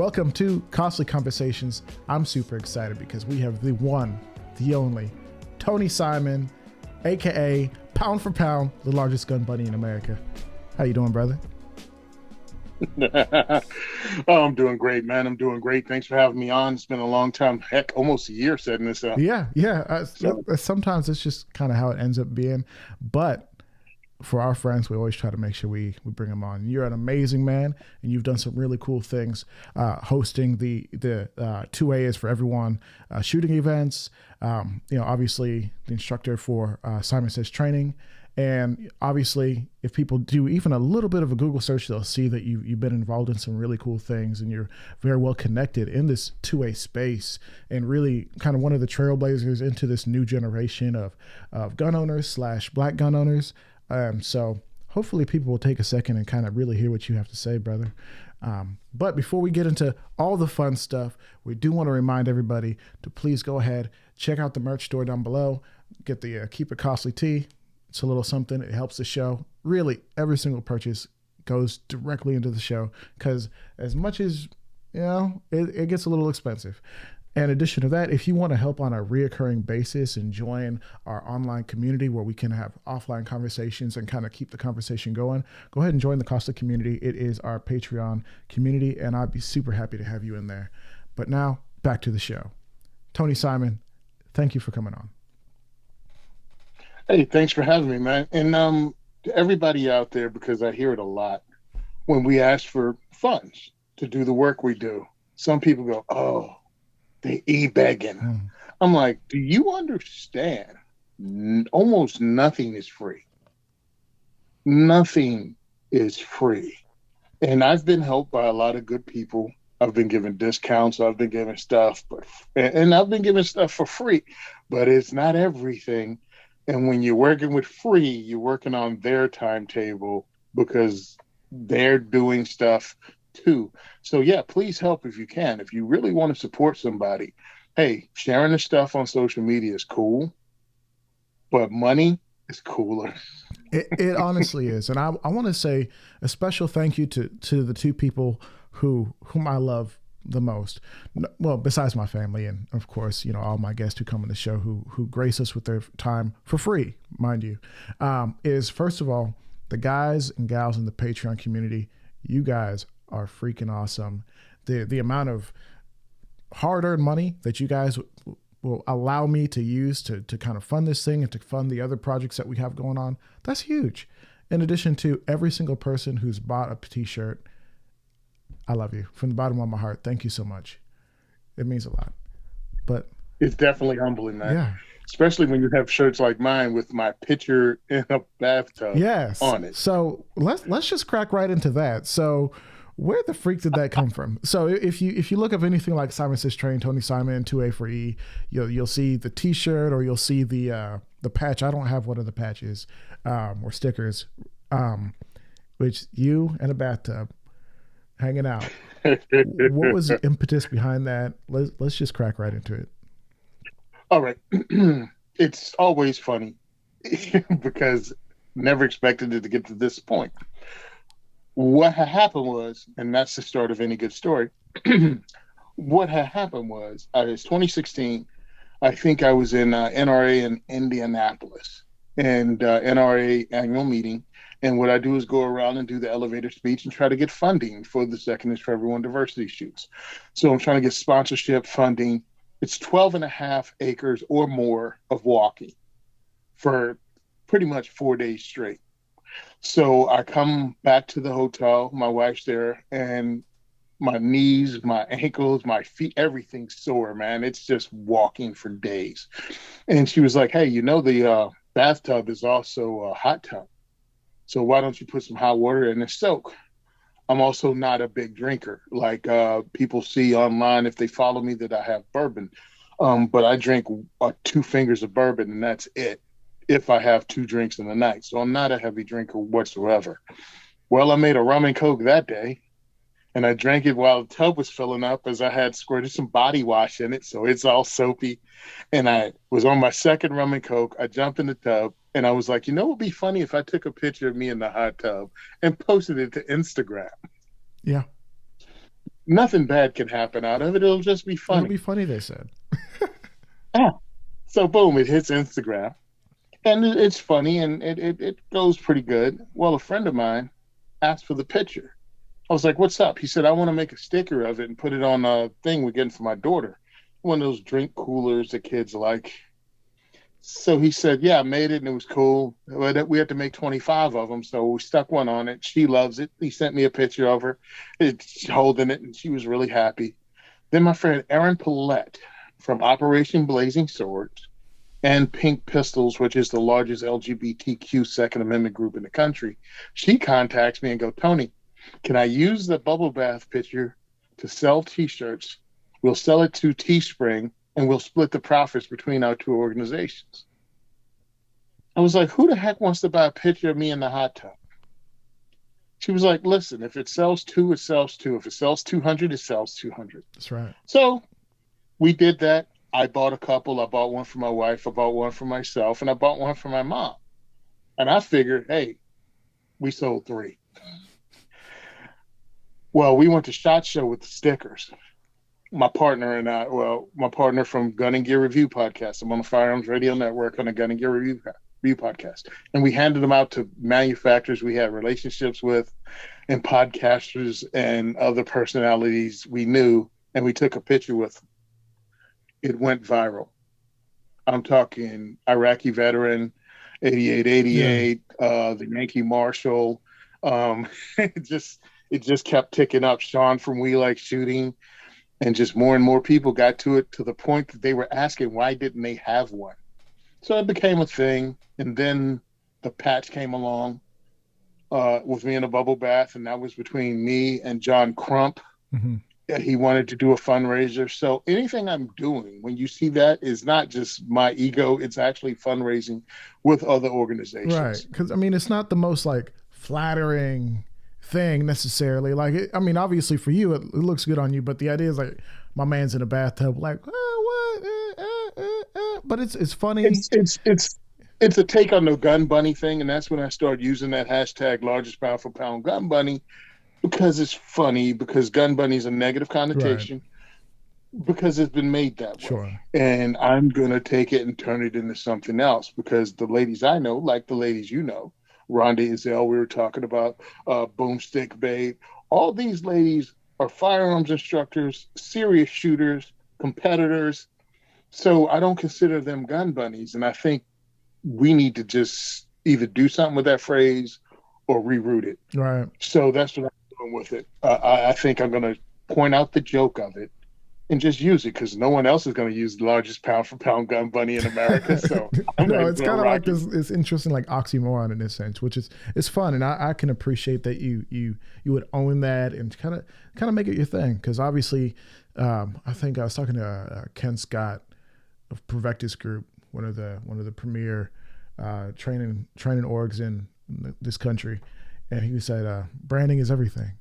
Welcome to Costly Conversations. I'm super excited because we have the one, the only, Tony Simon, aka Pound for Pound, the largest gun buddy in America. How you doing, brother? Oh, I'm doing great, man. I'm doing great. Thanks for having me on. It's been a long time, heck, almost a year setting this up. Yeah. Sometimes it's just kind of how it ends up being. But for our friends, we always try to make sure we bring them on. You're an amazing man, and you've done some really cool things, hosting the 2A is for everyone, shooting events. Obviously the instructor for Simon Says Training. And obviously, if people do even a little bit of a Google search, they'll see that you've been involved in some really cool things, and you're very well connected in this 2A space, and really kind of one of the trailblazers into this new generation of gun owners / Black gun owners. So hopefully people will take a second and kind of really hear what you have to say, brother. But before we get into all the fun stuff, we do want to remind everybody to please go ahead, check out the merch store down below, get the Keep It Costly tee. It's a little something. It helps the show. Really, every single purchase goes directly into the show because as much as, it gets a little expensive. In addition to that, if you want to help on a reoccurring basis and join our online community where we can have offline conversations and kind of keep the conversation going, go ahead and join the Costly community. It is our Patreon community, and I'd be super happy to have you in there. But now, back to the show. Tony Simon, thank you for coming on. Hey, thanks for having me, man. And to everybody out there, because I hear it a lot, when we ask for funds to do the work we do, some people go, oh, they e-begging. I'm like, do you understand? Almost nothing is free. Nothing is free. And I've been helped by a lot of good people. I've been given discounts. I've been given stuff, and I've been given stuff for free, but it's not everything. And when you're working with free, you're working on their timetable because they're doing stuff too. So yeah, please help if you can. If you really want to support somebody, hey, sharing the stuff on social media is cool, but money is cooler. It honestly is. And I want to say a special thank you to the two people whom I love the most. Well, besides my family and of course, all my guests who come on the show who grace us with their time for free, mind you, is first of all, the guys and gals in the Patreon community. You guys are freaking awesome. The amount of hard-earned money that you guys will allow me to use to kind of fund this thing and to fund the other projects that we have going on, that's huge. In addition to every single person who's bought a t-shirt, I love you from the bottom of my heart. Thank you so much. It means a lot. But it's definitely humbling, man. Yeah. Especially when you have shirts like mine with my picture in a bathtub on it. So let's just crack right into that. So where the freak did that come from? So if you look up anything like Simon Says Train, Tony Simon, 2A for E, you'll see the t-shirt or you'll see the patch. I don't have one of the patches or stickers, which you and a bathtub hanging out. What was the impetus behind that? Let's just crack right into it. All right. It's always funny because never expected it to get to this point. What had happened was, and that's the start of any good story. What had happened was, it's 2016. I think I was in NRA in Indianapolis and NRA annual meeting. And what I do is go around and do the elevator speech and try to get funding for the Second is for Everyone diversity shoots. So I'm trying to get sponsorship funding. It's 12.5 acres or more of walking for pretty much 4 days straight. So I come back to the hotel, my wife's there, and my knees, my ankles, my feet, everything's sore, man. It's just walking for days. And she was like, hey, the bathtub is also a hot tub. So why don't you put some hot water in and soak? I'm also not a big drinker. Like people see online, if they follow me, that I have bourbon. But I drink 2 fingers of bourbon and that's it if I have 2 drinks in the night. So I'm not a heavy drinker whatsoever. Well, I made a rum and Coke that day and I drank it while the tub was filling up as I had squirted some body wash in it. So it's all soapy. And I was on my second rum and Coke. I jumped in the tub and I was like, what would be funny if I took a picture of me in the hot tub and posted it to Instagram? Yeah. nothing bad can happen out of it. It'll just be It'll funny. be funny, they said. Ah, so boom, it hits Instagram. And it's funny and it goes pretty good. Well, a friend of mine asked for the picture. I was like, what's up? He said, I want to make a sticker of it and put it on a thing we're getting for my daughter. One of those drink coolers that kids like. So he said, yeah, I made it and it was cool. But we had to make 25 of them. So we stuck one on it. She loves it. He sent me a picture of her it's holding it and she was really happy. Then my friend Erin Paulette from Operation Blazing Swords and Pink Pistols, which is the largest LGBTQ Second Amendment group in the country, she contacts me and go, Tony, can I use the bubble bath picture to sell T-shirts? We'll sell it to Teespring, and we'll split the profits between our two organizations. I was like, who the heck wants to buy a picture of me in the hot tub? She was like, listen, if it sells two, it sells two. If it sells 200, it sells 200. That's right. So we did that. I bought a couple. I bought one for my wife. I bought one for myself. And I bought one for my mom. And I figured, hey, we sold three. Well, we went to SHOT Show with the stickers. My partner and I, my partner from Gun and Gear Review podcast. I'm on the Firearms Radio Network on the Gun and Gear Review podcast. And we handed them out to manufacturers we had relationships with and podcasters and other personalities we knew. And we took a picture with them. It went viral. I'm talking Iraqi veteran, 8888, the Yankee Marshal. It just kept ticking up. Sean from We Like Shooting. And just more and more people got to it to the point that they were asking, why didn't they have one? So it became a thing. And then the patch came along with me in a bubble bath. And that was between me and John Crump. Mm-hmm. He wanted to do a fundraiser. So anything I'm doing, when you see that, is not just my ego. It's actually fundraising with other organizations. Right. Because, I mean, it's not the most, like, flattering thing necessarily. Like, obviously for you, it looks good on you, but the idea is, like, my man's in a bathtub, like, oh, what? But it's funny. It's a take on the gun bunny thing, and that's when I started using that hashtag largest pound for pound gun bunny. Because it's funny, because gun bunny is a negative connotation, right. Because it's been made that way. Sure. And I'm going to take it and turn it into something else, because the ladies I know, like the ladies you know, Rhonda Izell, we were talking about, Boomstick Babe, all these ladies are firearms instructors, serious shooters, competitors. So I don't consider them gun bunnies. And I think we need to just either do something with that phrase or reroute it. Right. So that's what I'm doing with it. I think I'm going to point out the joke of it and just use it, because no one else is going to use the largest pound for pound gun bunny in America. So no, it's kind of like this interesting, like, oxymoron in this sense, which is it's fun, and I can appreciate that you would own that and kind of make it your thing, because obviously, I think I was talking to Ken Scott of Private Group, one of the premier training orgs in this country, and he said branding is everything.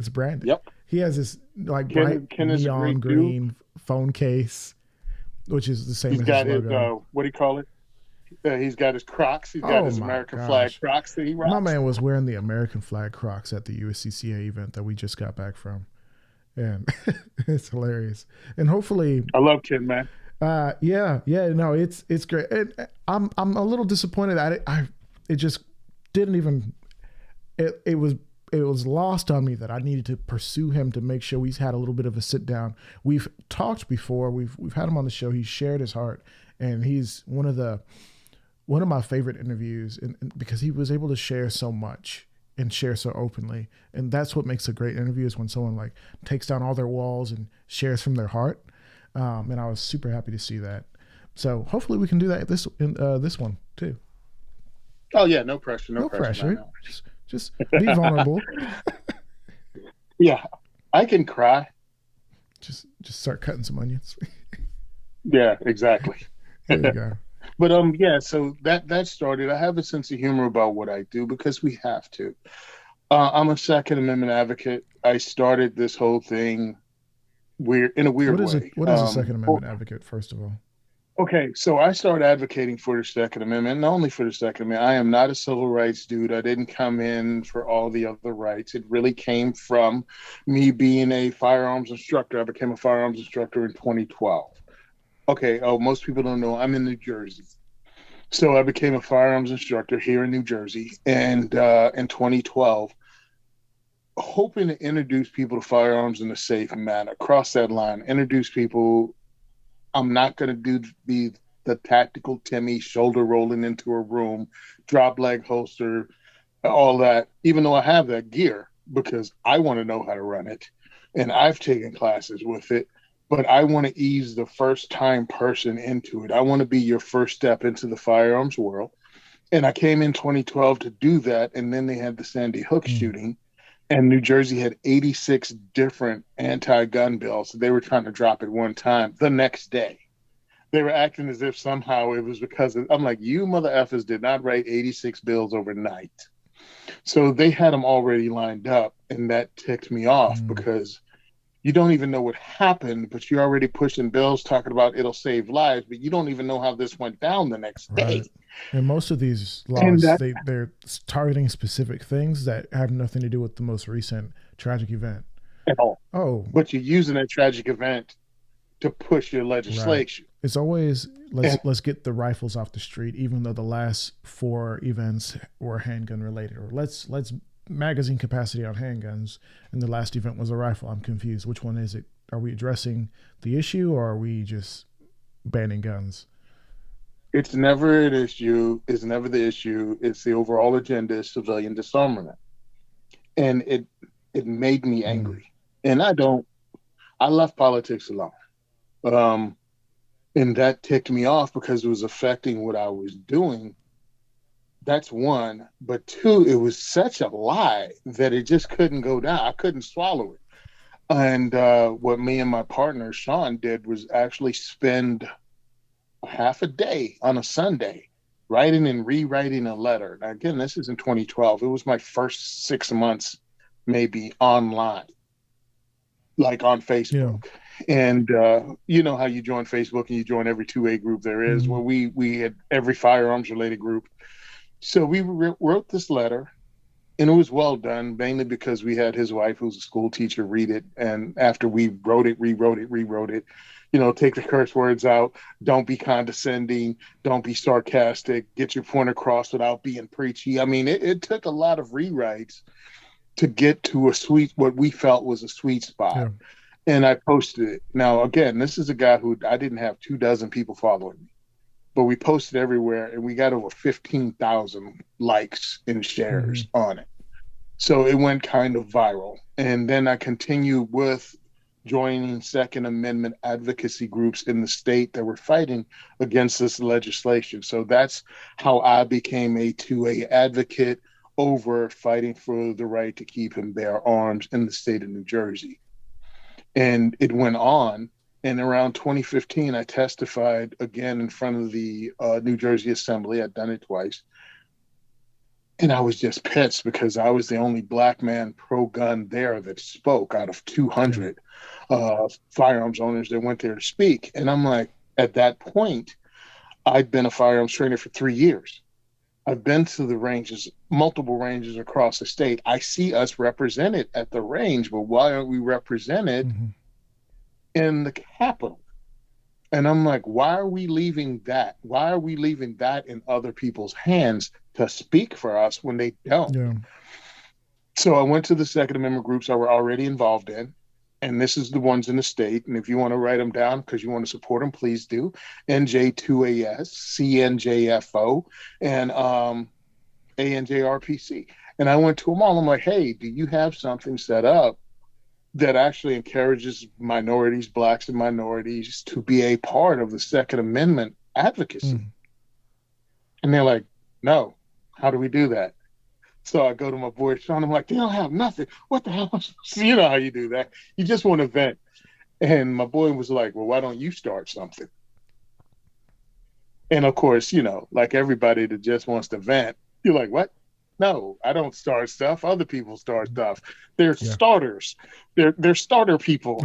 It's branding. Yep. He has this, like, bright neon green phone case, which is the same He's as got his logo. His what do you call it? He's got his Crocs. He's got his American flag Crocs that he rocks. My man was wearing the American flag Crocs at the USCCA event that we just got back from, and it's hilarious. And hopefully, I love Ken, man. No, it's great. I'm a little disappointed at it. It just didn't even. It was lost on me that I needed to pursue him to make sure we had a little bit of a sit down. We've talked before. We've had him on the show. He's shared his heart, and he's one of my favorite interviews, and because he was able to share so much and share so openly. And that's what makes a great interview, is when someone, like, takes down all their walls and shares from their heart. And I was super happy to see that. So hopefully we can do that this one too. Oh yeah, no pressure. No pressure. Just be vulnerable. Yeah, I can cry. Just start cutting some onions. Yeah, exactly. There you go. But so that started. I have a sense of humor about what I do, because we have to. I'm a Second Amendment advocate. I started this whole thing in a weird way. What is a Second Amendment advocate, first of all? Okay, so I started advocating for the Second Amendment, not only for the Second Amendment. I am not a civil rights dude. I didn't come in for all the other rights. It really came from me being a firearms instructor. I became a firearms instructor in 2012. Okay, oh, most people don't know I'm in New Jersey. So I became a firearms instructor here in New Jersey, and in 2012, hoping to introduce people to firearms in a safe manner. Cross that line, introduce people. I'm not going to do the tactical Timmy shoulder rolling into a room, drop leg holster, all that, even though I have that gear because I want to know how to run it. And I've taken classes with it, but I want to ease the first time person into it. I want to be your first step into the firearms world. And I came in 2012 to do that. And then they had the Sandy Hook Mm, shooting, and New Jersey had 86 different anti gun bills. So they were trying to drop it one time the next day. They were acting as if somehow it was because of, I'm like, you mother effers did not write 86 bills overnight. So they had them already lined up, and that ticked me off mm. because you don't even know what happened, but you're already pushing bills talking about it'll save lives, but you don't even know how this went down the next Right. day. And most of these And laws, that they're targeting specific things that have nothing to do with the most recent tragic event. at all. Oh, But you're using that tragic event to push your right. legislation. It's always And let's get the rifles off the street, even though the last four events were handgun related. Or let's magazine capacity on handguns, and the last event was a rifle. I'm confused. Which one is it? Are we addressing the issue, or are we just banning guns? it's never an issue. It's never the issue. It's the overall agenda is civilian disarmament. And it made me Mm, angry. And I left politics alone. Um, and that ticked me off because it was affecting what I was doing. That's one. But two, it was such a lie that it just couldn't go down. I couldn't swallow it. And what me and my partner, Sean, did was actually spend half a day on a Sunday writing and rewriting a letter. Now, again, this is in 2012. It was my first 6 months, maybe online, like on yeah. Facebook. And you know how you join Facebook and you join every 2A group there is. Mm, Well, we had every firearms related group. So we wrote this letter, and it was well done, mainly because we had his wife, who's a school teacher, read it. And after we wrote it, rewrote it, take the curse words out. Don't be condescending. Don't be sarcastic. Get your point across without being preachy. I mean, it took a lot of rewrites to get to what we felt was a sweet spot. yeah. And I posted it. Now, again, this is a guy who I didn't have 24 people following me, but we posted everywhere and we got over 15,000 likes and Mm-hmm. shares on it. So it went kind of viral. And then I continued with joining Second Amendment advocacy groups in the state that were fighting against this legislation. So that's how I became a 2A advocate over fighting for the right to keep and bear arms in the state of New Jersey. And it went on. And around 2015, I testified again in front of the New Jersey Assembly. I'd done it twice. And I was just pissed because I was the only black man pro gun there that spoke out of Yeah. 200 firearms owners that went there to speak. And I'm like, at that point, I'd been a firearms trainer for 3 years. I've been to the ranges, multiple ranges across the state. I see us represented at the range, but why aren't we represented Mm-hmm. in the capital? And I'm like, why are we leaving that? Why are we leaving that in other people's hands to speak for us when they don't? Yeah. So I went to the Second Amendment groups I were already involved in, and this is the ones in the state. And if you want to write them down because you want to support them, please do. NJ2AS, CNJFO, and ANJRPC. And I went to them all. I'm like, hey, do you have something set up that actually encourages minorities, blacks and minorities to be a part of the Second Amendment advocacy? Mm, And they're like, no, how do we do that? So I go to my boy Sean. I'm like, they don't have nothing. What the hell? So you know how you do that. You just want to vent. And my boy was like, well, why don't you start something? And of course, like everybody that just wants to vent, you're like, what? No, I don't start stuff. Other people start stuff. They're yeah. starters. They're starter people.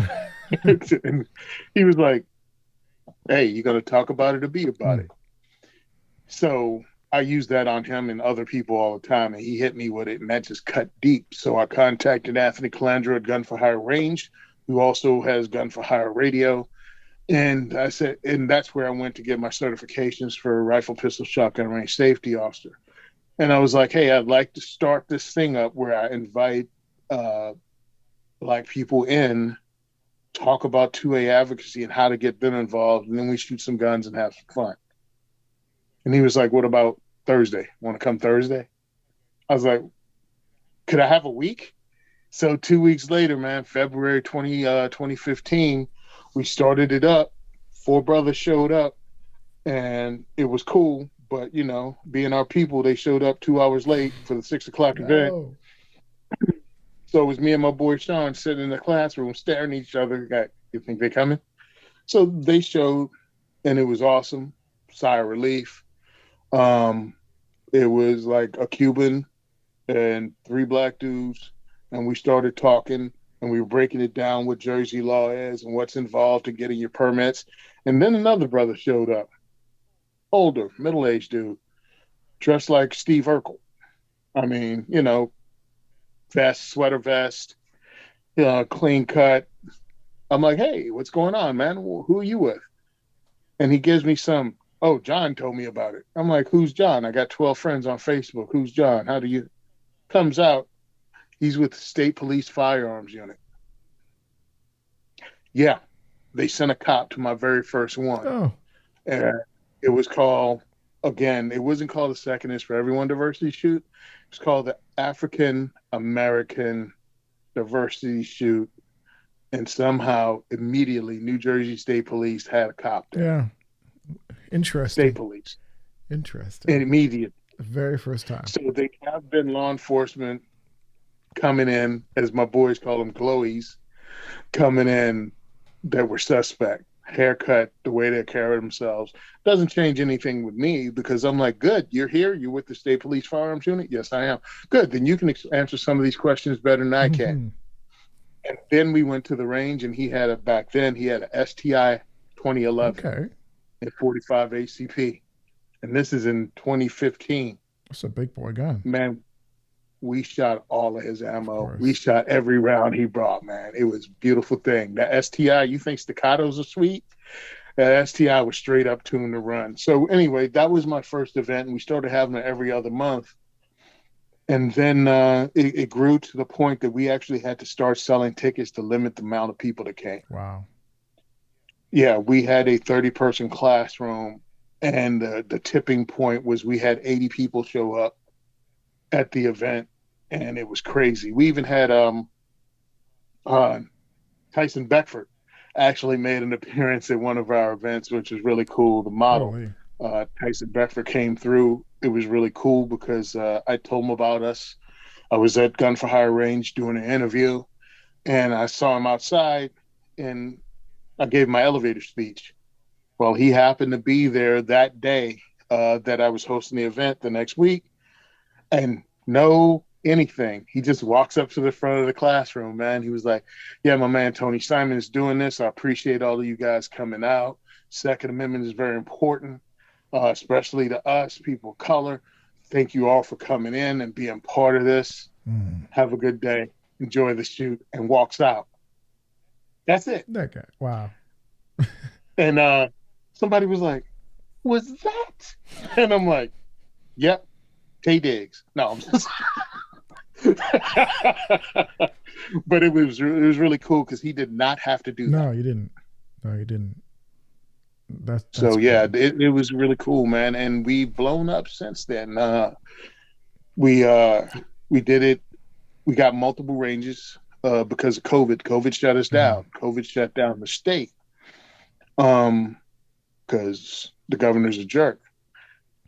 And he was like, Hey, you going to talk about it or be about Mm. it? So I use that on him and other people all the time, and he hit me with it, and that just cut deep. So I contacted Anthony Calandra at Gun for Hire Range, who also has Gun for Hire Radio. And I said, and that's where I went to get my certifications for rifle, pistol, shotgun range safety officer. And I was like, hey, I'd like to start this thing up where I invite uh, Black people in, talk about 2A advocacy and how to get them involved, and then we shoot some guns and have some fun. And he was like, what about Thursday? Want to come Thursday? I was like, could I have a week? So 2 weeks later, man, February 2015, we started it up. 4 brothers showed up, and it was cool. But, you know, being our people, they showed up 2 hours late for the 6 o'clock event. Oh, So it was me and my boy Sean sitting in the classroom staring at each other. Got, you think they coming? So they showed, and it was awesome. Sigh of relief. Um, it was like a Cuban and 3 black dudes, and we started talking, and we were breaking it down what Jersey law is and what's involved in getting your permits. And then another brother showed up, older, middle-aged dude, dressed like Steve Urkel. I mean, you know, vest, sweater vest, clean cut. I'm like, hey, what's going on, man? Who are you with? And he gives me some, oh, John told me about it. I'm like, who's John? I got 12 friends on Facebook. Who's John? How do you? Comes out, he's with the State Police Firearms Unit. Yeah, they sent a cop to my very first one. oh, And it was called, again, it wasn't called the Second is for Everyone Diversity Shoot. It's called the African American Diversity Shoot. And somehow, immediately, New Jersey State Police had a cop there. yeah. State Interesting. Police. And Interesting. immediate. The very first time. So they have been law enforcement coming in, as my boys call them, glowies, coming in that were suspect. Haircut, the way they carry themselves. Doesn't change anything with me because I'm like, good, you're here. You're with the State Police Firearms Unit? Yes, I am. Good, then you can answer some of these questions better than I can. Mm-hmm. And then we went to the range, and he had back then, he had a STI 2011 Okay. and 45 ACP. And this is in 2015. That's a big boy gun. Man, we shot all of his ammo. Of We course. shot every round he brought, man. It was a beautiful thing. That STI, you think staccatos are sweet? That STI was straight up tuned to run. So anyway, that was my first event, and we started having it every other month. And then it grew to the point that we actually had to start selling tickets to limit the amount of people that came. Wow. Yeah, we had a 30-person classroom, and the tipping point was we had 80 people show up at the event, and it was crazy. We even had Tyson Beckford actually made an appearance at one of our events, which was really cool. The model, Holy. Tyson Beckford, came through. It was really cool because I told him about us. I was at Gun for Hire Range doing an interview, and I saw him outside, and I gave my elevator speech. Well, he happened to be there that day that I was hosting the event the next week, and no anything. He just walks up to the front of the classroom, man. He was like, yeah, my man Tony Simon is doing this. I appreciate all of you guys coming out. Second Amendment is very important, especially to us, people of color. Thank you all for coming in and being part of this. Have a good day. Enjoy the shoot, and walks out. That's it. That guy. Wow. And somebody was like, was that? And I'm like, yep, Tay Diggs. No, I'm just but it was really cool because he did not have to do that. No, you didn't. No, you didn't. That's So yeah, cool. it was really cool, man. And we've blown up since then. We did it. We got multiple ranges because of COVID. COVID shut us down. COVID shut down the state because the governor's a jerk.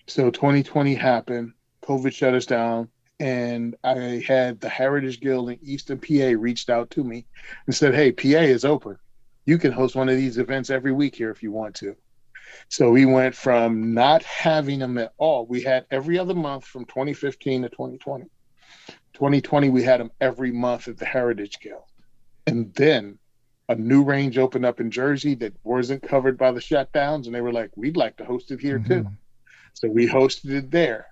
So 2020 happened. COVID shut us down. And I had the Heritage Guild in Eastern PA reached out to me and said, hey, PA is open. You can host one of these events every week here if you want to. So we went from not having them at all. We had every other month from 2015 to 2020. 2020, we had them every month at the Heritage Guild. And then a new range opened up in Jersey that wasn't covered by the shutdowns, and they were like, "We'd like to host it here too." Mm-hmm. So we hosted it there.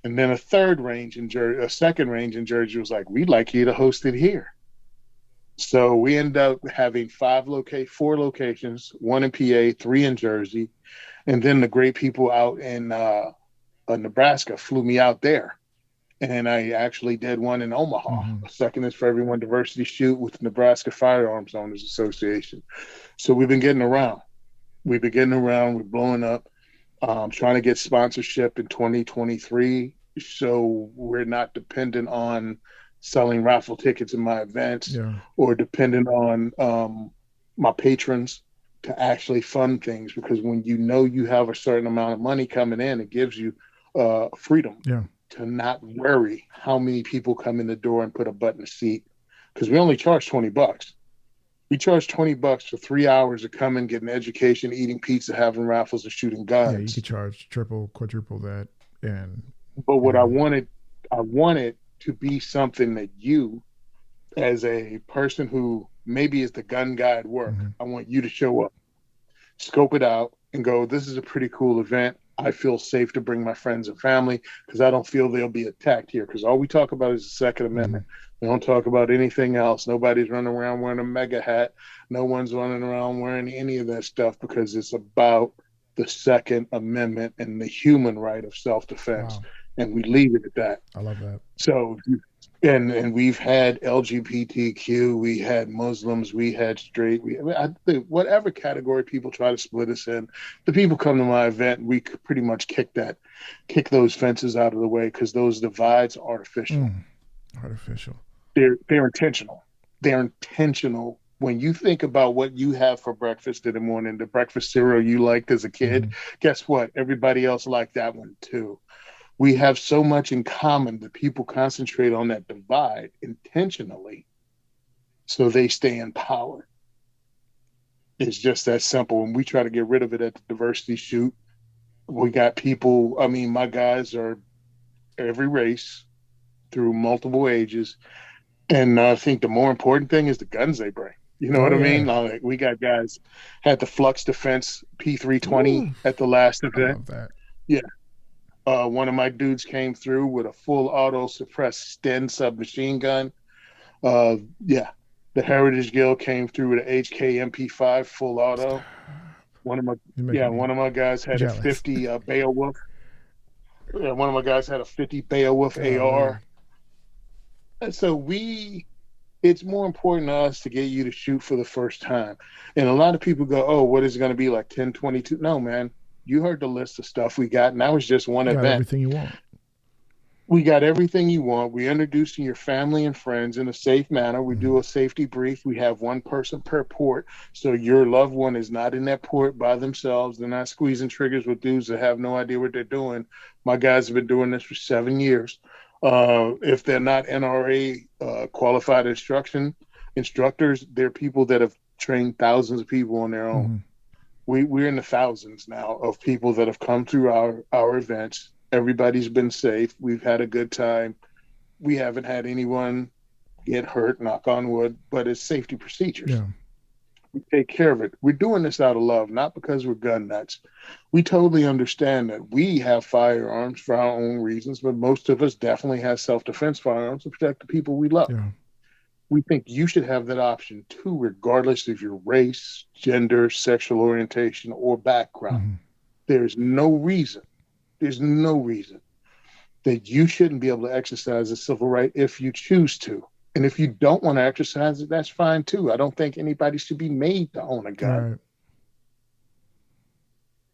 And then a second range in Jersey was like, "We'd like you to host it here." So we ended up having four locations, one in PA, three in Jersey, and then the great people out in Nebraska flew me out there, and I actually did one in Omaha. Mm-hmm. A second is for everyone diversity shoot with Nebraska Firearms Owners Association. So we've been getting around. We're blowing up, trying to get sponsorship in 2023. So we're not dependent on selling raffle tickets in my events Yeah. or dependent on my patrons to actually fund things, because when you know you have a certain amount of money coming in, it gives you freedom Yeah. to not worry how many people come in the door and put a butt in the seat, because we only charge $20. We charge $20 for 3 hours to come and get an education, eating pizza, having raffles, and shooting Yeah. You guns. could charge triple, quadruple that, and But you what know. I wanted to be something that you, as a person who maybe is the gun guy at work, Mm-hmm. I want you to show up, scope it out, and go, "This is a pretty cool event. I feel safe to bring my friends and family because I don't feel they'll be attacked here." Because all we talk about is the Second Mm-hmm. Amendment. We don't talk about anything else. Nobody's running around wearing a mega hat. No one's running around wearing any of that stuff, because it's about the Second Amendment and the human right of self-defense. Wow. And we leave it at that. I love that. So, and we've had LGBTQ, we had Muslims, we had straight, I think whatever category people try to split us in, the people come to my event, we could pretty much kick those fences out of the way, because those divides are artificial. Mm. Artificial. They're intentional. They're intentional. When you think about what you have for breakfast in the morning, the breakfast cereal you liked as a kid, Mm-hmm. guess what? Everybody else liked that one too. We have so much in common that people concentrate on that divide intentionally so they stay in power. It's just that simple. And we try to get rid of it at the diversity shoot. We got people, I mean, my guys are every race through multiple ages. And I think the more important thing is the guns they bring. You know Oh what I yeah. mean? Like, we got guys had the Flux Defense Ooh, P320 at the last I event. love that. Yeah. One of my dudes came through with a full auto suppressed Sten submachine gun. Uh, yeah, the Heritage Guild came through with an HK MP5 full auto. One of my You're making me one of my guys had a jealous. 50 Beowulf. Yeah, one of my guys had a 50 Beowulf Golly. AR. And so it's more important to us to get you to shoot for the first time. And a lot of people go, "Oh, what is it going to be, like 1022?" No, man. You heard the list of stuff we got, and that was just one You got event. everything you want. We got everything you want. We introducing your family and friends in a safe manner. We Mm-hmm. do a safety brief. We have one person per port. So your loved one is not in that port by themselves. They're not squeezing triggers with dudes that have no idea what they're doing. My guys have been doing this for 7 years. If they're not NRA qualified instructors, they're people that have trained thousands of people on their own. Mm-hmm. We're in the thousands now of people that have come through our events. Everybody's been safe. We've had a good time. We haven't had anyone get hurt, knock on wood, but it's safety procedures. Yeah. We take care of it. We're doing this out of love, not because we're gun nuts. We totally understand that we have firearms for our own reasons, but most of us definitely have self-defense firearms to protect the people we love. Yeah. We think you should have that option too, regardless of your race, gender, sexual orientation, or background. Mm-hmm. There's no reason that you shouldn't be able to exercise a civil right if you choose to. And if you don't want to exercise it, that's fine too. I don't think anybody should be made to own a gun. Right.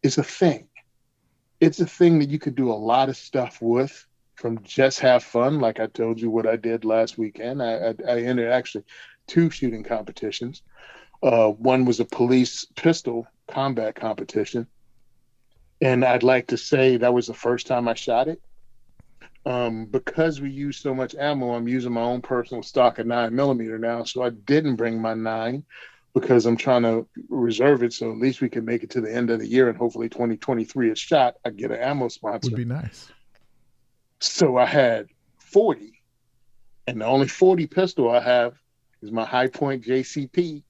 It's a thing. It's a thing that you could do a lot of stuff with, from just have fun. Like I told you what I did last weekend. I entered actually 2 shooting competitions. One was a police pistol combat competition. And I'd like to say that was the first time I shot it. Because we use so much ammo, I'm using my own personal stock of 9mm now. So I didn't bring my 9 because I'm trying to reserve it. So at least we can make it to the end of the year, and hopefully 2023 is shot. I get an ammo sponsor. Would be nice. So I had 40, and the only 40 pistol I have is my High Point JCP.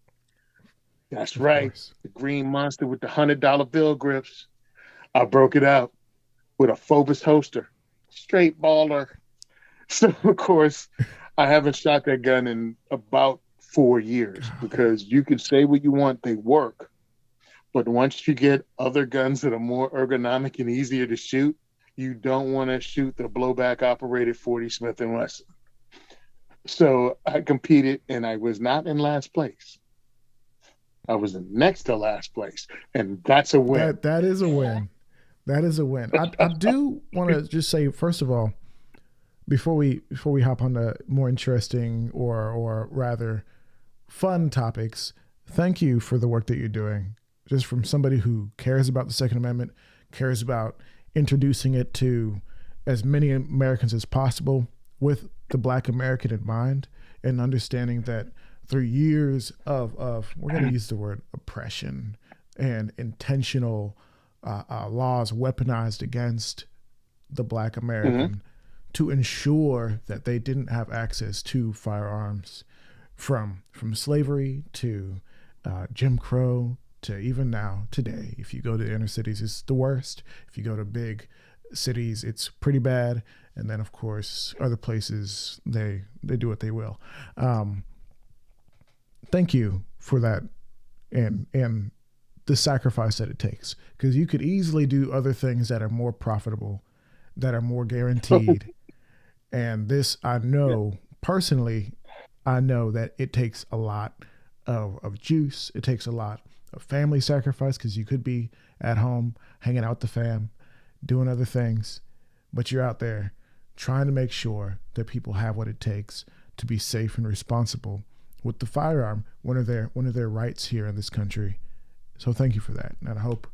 That's Of right. course. The green monster with the $100 bill grips. I broke it out with a Phobos holster. Straight baller. So, of course, I haven't shot that gun in about 4 years Golly. because you can say what you want, they work. But once you get other guns that are more ergonomic and easier to shoot, you don't want to shoot the blowback operated 40 Smith and Wesson. So I competed and I was not in last place. I was in next to last place, and that's a win. That is a win. That is a win. I do want to just say, first of all, before we hop on the more interesting or rather fun topics, thank you for the work that you're doing. Just from somebody who cares about the Second Amendment, cares about introducing it to as many Americans as possible with the Black American in mind, and understanding that through years of we're going to use the word oppression and intentional laws weaponized against the Black Mm-hmm. American to ensure that they didn't have access to firearms from slavery to Jim Crow to even now today. If you go to inner cities, it's the worst. If you go to big cities, it's pretty bad. And then, of course, other places they do what they will. Um, Thank you for that, and the sacrifice that it takes, because you could easily do other things that are more profitable, that are more guaranteed. And this, I Yeah. know personally, I know that it takes a lot of juice. It takes a lot of family sacrifice, because you could be at home hanging out with the fam, doing other things, but you're out there trying to make sure that people have what it takes to be safe and responsible with the firearm, one of their rights here in this country. So thank you for that, and I hope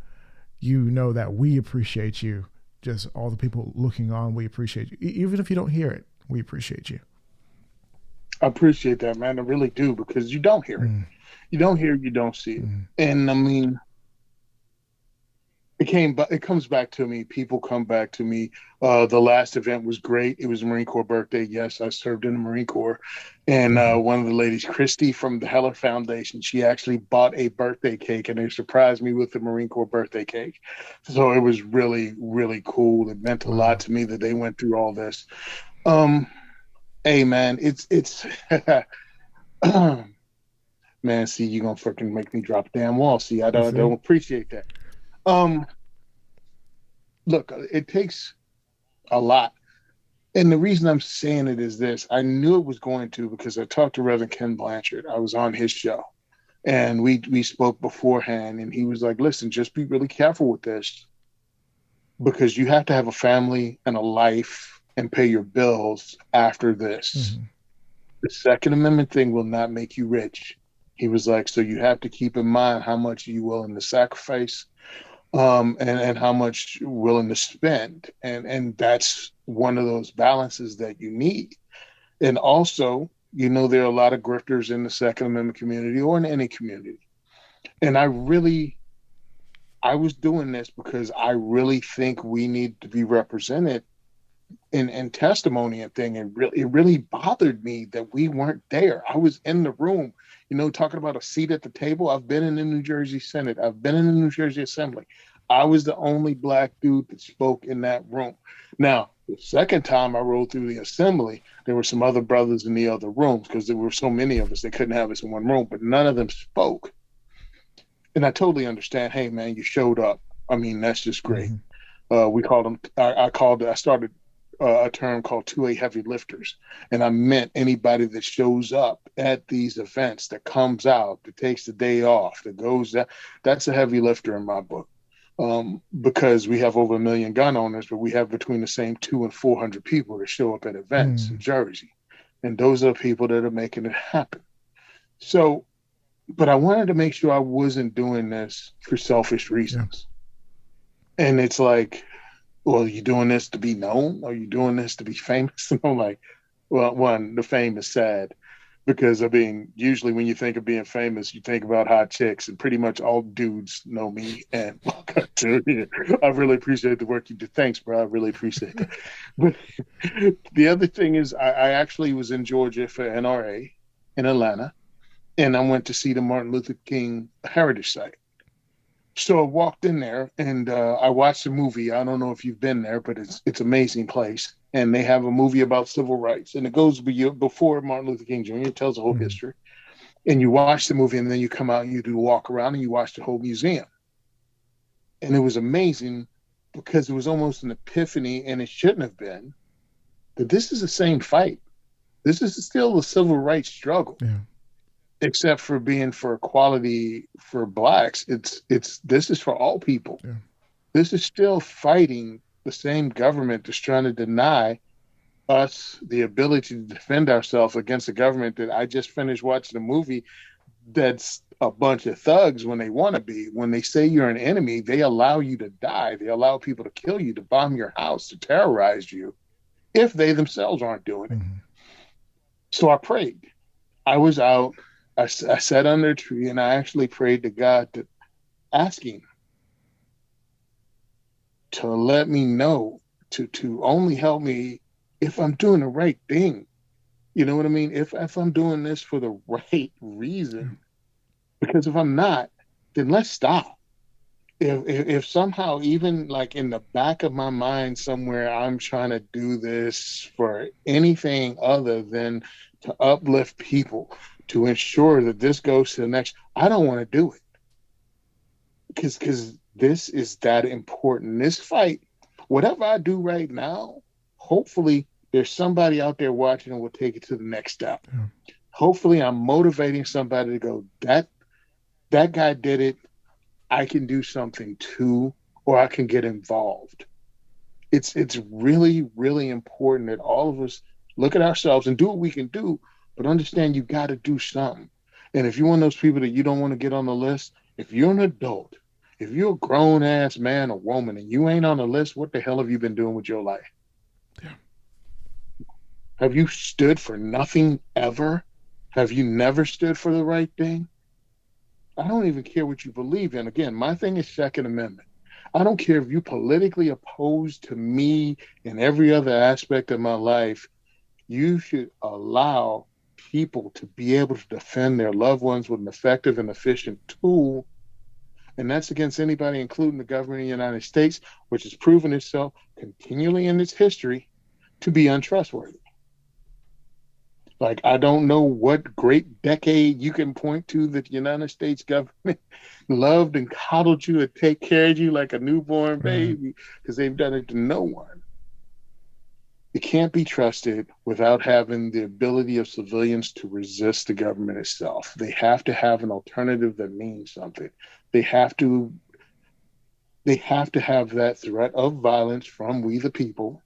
you know that we appreciate you. Just all the people looking on, we appreciate you. Even if you don't hear it, we appreciate you. I appreciate that, man. I really do because you don't hear it. Mm, You don't hear it, you don't see it. mm, And I mean, it comes back to me. People come back to me. The last event was great. It was Marine Corps birthday. Yes, I served in the Marine Corps. And thank you. one of the ladies, Christy from the Heller Foundation, she actually bought a birthday cake and they surprised me with the Marine Corps birthday cake. So it was really, really cool. It meant a lot Wow. to me that they went through all this. Um, hey man, it's man, see, you're gonna freaking make me drop a damn wall. See, You I see? don't appreciate that. Um, Look, it takes a lot. And the reason I'm saying it is this: I knew it was going to because I talked to Reverend Ken Blanchard. I was on his show, and we spoke beforehand, and he was like, "Listen, just be really careful with this because you have to have a family and a life and pay your bills after this. Mm-hmm. The Second Amendment thing will not make you rich." He was like, "So you have to keep in mind how much you're willing to sacrifice, and how much you're willing to spend, and that's one of those balances that you need. And also, there are a lot of grifters in the Second Amendment community or in any community. And I was doing this because I really think we need to be represented in testimony and thing. And really, it really bothered me that we weren't there. I was in the room, talking about a seat at the table. I've been in the New Jersey Senate. I've been in the New Jersey Assembly. I was the only Black dude that spoke in that room. Now, the second time I rode through the assembly, there were some other brothers in the other rooms because there were so many of us, they couldn't have us in one room, but none of them spoke. And I totally understand. Hey, man, you showed up. I mean, that's just great. Mm-hmm. We called them. I started a term called 2A heavy lifters, and I meant anybody that shows up at these events, that comes out, that takes the day off, that goes. That's a heavy lifter in my book. Because we have over 1 million gun owners, but we have between the same 200 and 400 people that show up at events in Mm, Jersey, and those are the people that are making it happen. So, but I wanted to make sure I wasn't doing this for selfish yeah. reasons. And it's like, well, are you doing this to be known? Are you doing this to be famous? And I'm like, well, one, the fame is sad because I mean, usually when you think of being famous, you think about hot chicks, and pretty much all dudes know me. And I really appreciate the work you do. Thanks, bro. I really appreciate that. But the other thing is, I actually was in Georgia for NRA in Atlanta, and I went to see the Martin Luther King Heritage Site. So I walked in there and I watched the movie. I don't know if you've been there, but it's an amazing place. And they have a movie about civil rights, and it goes before Martin Luther King Jr. It tells the whole history. And you watch the movie, and then you come out and you do a walk around and you watch the whole museum. And it was amazing because it was almost an epiphany, and it shouldn't have been, that this is the same fight. This is still the civil rights struggle. Yeah. Except for being for equality for blacks, this is for all people. Yeah. This is still fighting the same government that's trying to deny us the ability to defend ourselves against a government that I just finished watching a movie that's a bunch of thugs when they want to be. When they say you're an enemy, they allow you to die. They allow people to kill you, to bomb your house, to terrorize you, if they themselves aren't doing it. So I prayed. I was out. I sat under a tree and I actually prayed to God, asking to let me know, to only help me if I'm doing the right thing. You know what I mean? If I'm doing this for the right reason. Because if I'm not, then let's stop. If somehow, even like in the back of my mind somewhere, I'm trying to do this for anything other than to uplift people, to ensure that this goes to the next, I don't want to do it. Because this is that important. This fight, whatever I do right now, hopefully there's somebody out there watching and will take it to the next step. Yeah. Hopefully I'm motivating somebody to go, that guy did it. I can do something too, or I can get involved. It's really, really important that all of us look at ourselves and do what we can do, but understand you got to do something. And if you're one of those people that you don't want to get on the list, if you're an adult, if you're a grown ass man or woman and you ain't on the list, what the hell have you been doing with your life? Yeah. Have you stood for nothing ever? Have you never stood for the right thing? I don't even care what you believe in. Again, my thing is Second Amendment. I don't care if you're politically opposed to me in every other aspect of my life. You should allow people to be able to defend their loved ones with an effective and efficient tool. And that's against anybody, including the government of the United States, which has proven itself continually in its history to be untrustworthy. Like, I don't know what great decade you can point to that the United States government loved and coddled you and take care of you like a newborn baby, because they've done it to no one. It can't be trusted without having the ability of civilians to resist the government itself. They have to have an alternative that means something. They have to have that threat of violence from we the people.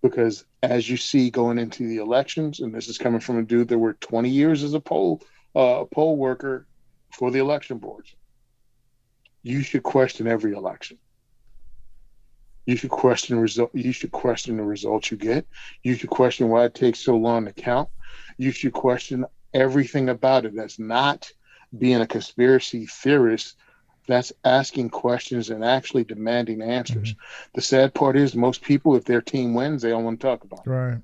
Because as you see going into the elections, and this is coming from a dude that worked 20 years as a poll worker for the election boards, you should question every election. You should question the result. You should question the results you get. You should question why it takes so long to count. You should question everything about it. That's not being a conspiracy theorist. That's asking questions and actually demanding answers. The sad part is most people, if their team wins, they don't want to talk about it. Right.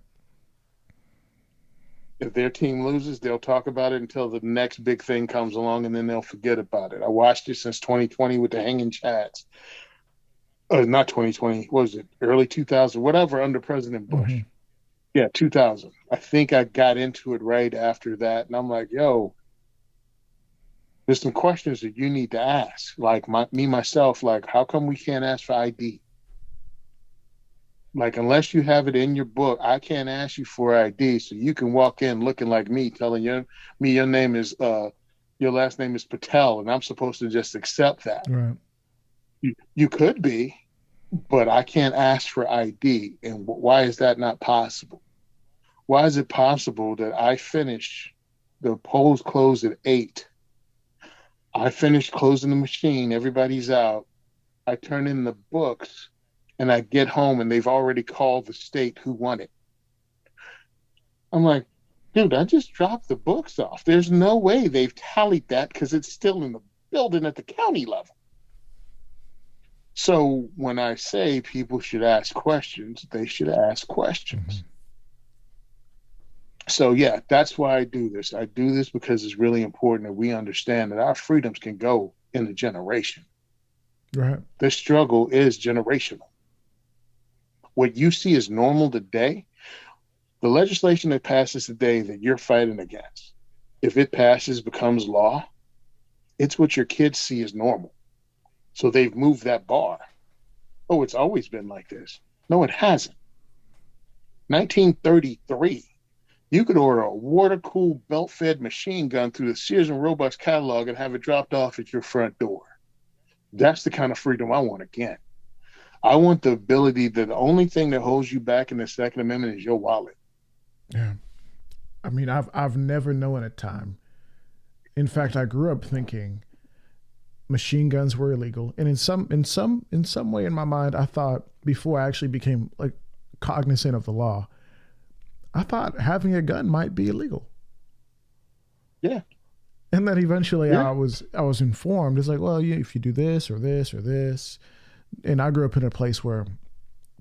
If their team loses, they'll talk about it until the next big thing comes along, and then they'll forget about it. I watched it since 2020 with the hanging chads. Not 2020, what was it? Early 2000, whatever, under President Bush. Yeah, 2000. I think I got into it right after that, and I'm like, yo, there's some questions that you need to ask. Like myself, like, how come we can't ask for ID? Like, unless you have it in your book, I can't ask you for ID. So you can walk in looking like me, telling me your name is, your last name is Patel, and I'm supposed to just accept that. Right. You could be, but I can't ask for ID. And why is that not possible? Why is it possible that I finish, the polls close at 8? I finished closing the machine. Everybody's out. I turn in the books and I get home and they've already called the state who won it. I'm like, dude, I just dropped the books off. There's no way they've tallied that because it's still in the building at the county level. So when I say people should ask questions, they should ask questions. So yeah, that's why I do this. I do this because it's really important that we understand that our freedoms can go in a generation. Right. This struggle is generational. What you see as normal today, the legislation that passes today that you're fighting against, if it passes, becomes law, it's what your kids see as normal. So they've moved that bar. Oh, it's always been like this. No, it hasn't. 1933, you could order a water cooled belt fed machine gun through the Sears and Roebuck's catalog and have it dropped off at your front door. That's the kind of freedom I want again. I want the ability that the only thing that holds you back in the Second Amendment is your wallet. Yeah. I mean, I've never known a time. In fact, I grew up thinking machine guns were illegal, and in some way in my mind, I thought before I actually became like cognizant of the law, I thought having a gun might be illegal. Yeah, And then eventually yeah, I was informed. It's like, well, if you do this or this or this, and I grew up in a place where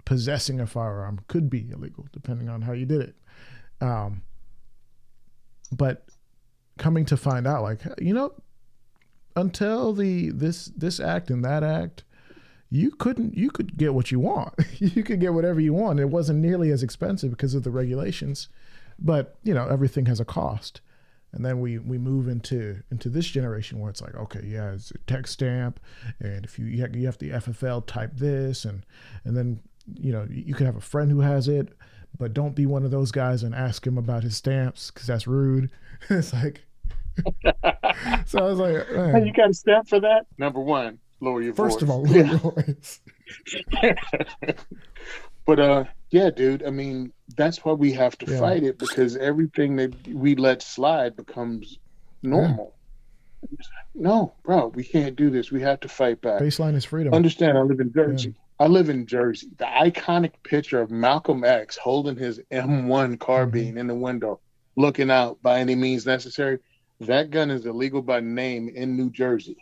possessing a firearm could be illegal depending on how you did it. Um, but coming to find out, like, until this act and that act, you could get what you want. You could get whatever you want. It wasn't nearly as expensive because of the regulations, but everything has a cost. And then we move into this generation where it's like, okay, yeah, it's a text stamp, and if you have the FFL type this, and then you could have a friend who has it, but don't be one of those guys and ask him about his stamps because that's rude. It's like, so I was like, hey, you man, got a stamp for that? Number one, lower your first of voice. all, lower Yeah. your voice. But yeah, dude, I mean, that's why we have to Yeah, fight it because everything that we let slide becomes yeah. normal. No, bro, we can't do this. We have to fight back. Baseline is freedom. Understand, I live in Yeah. Jersey. I live in Jersey. The iconic picture of Malcolm X holding his M1 Mm-hmm. carbine in the window, looking out by any means necessary. That gun is illegal by name in New Jersey.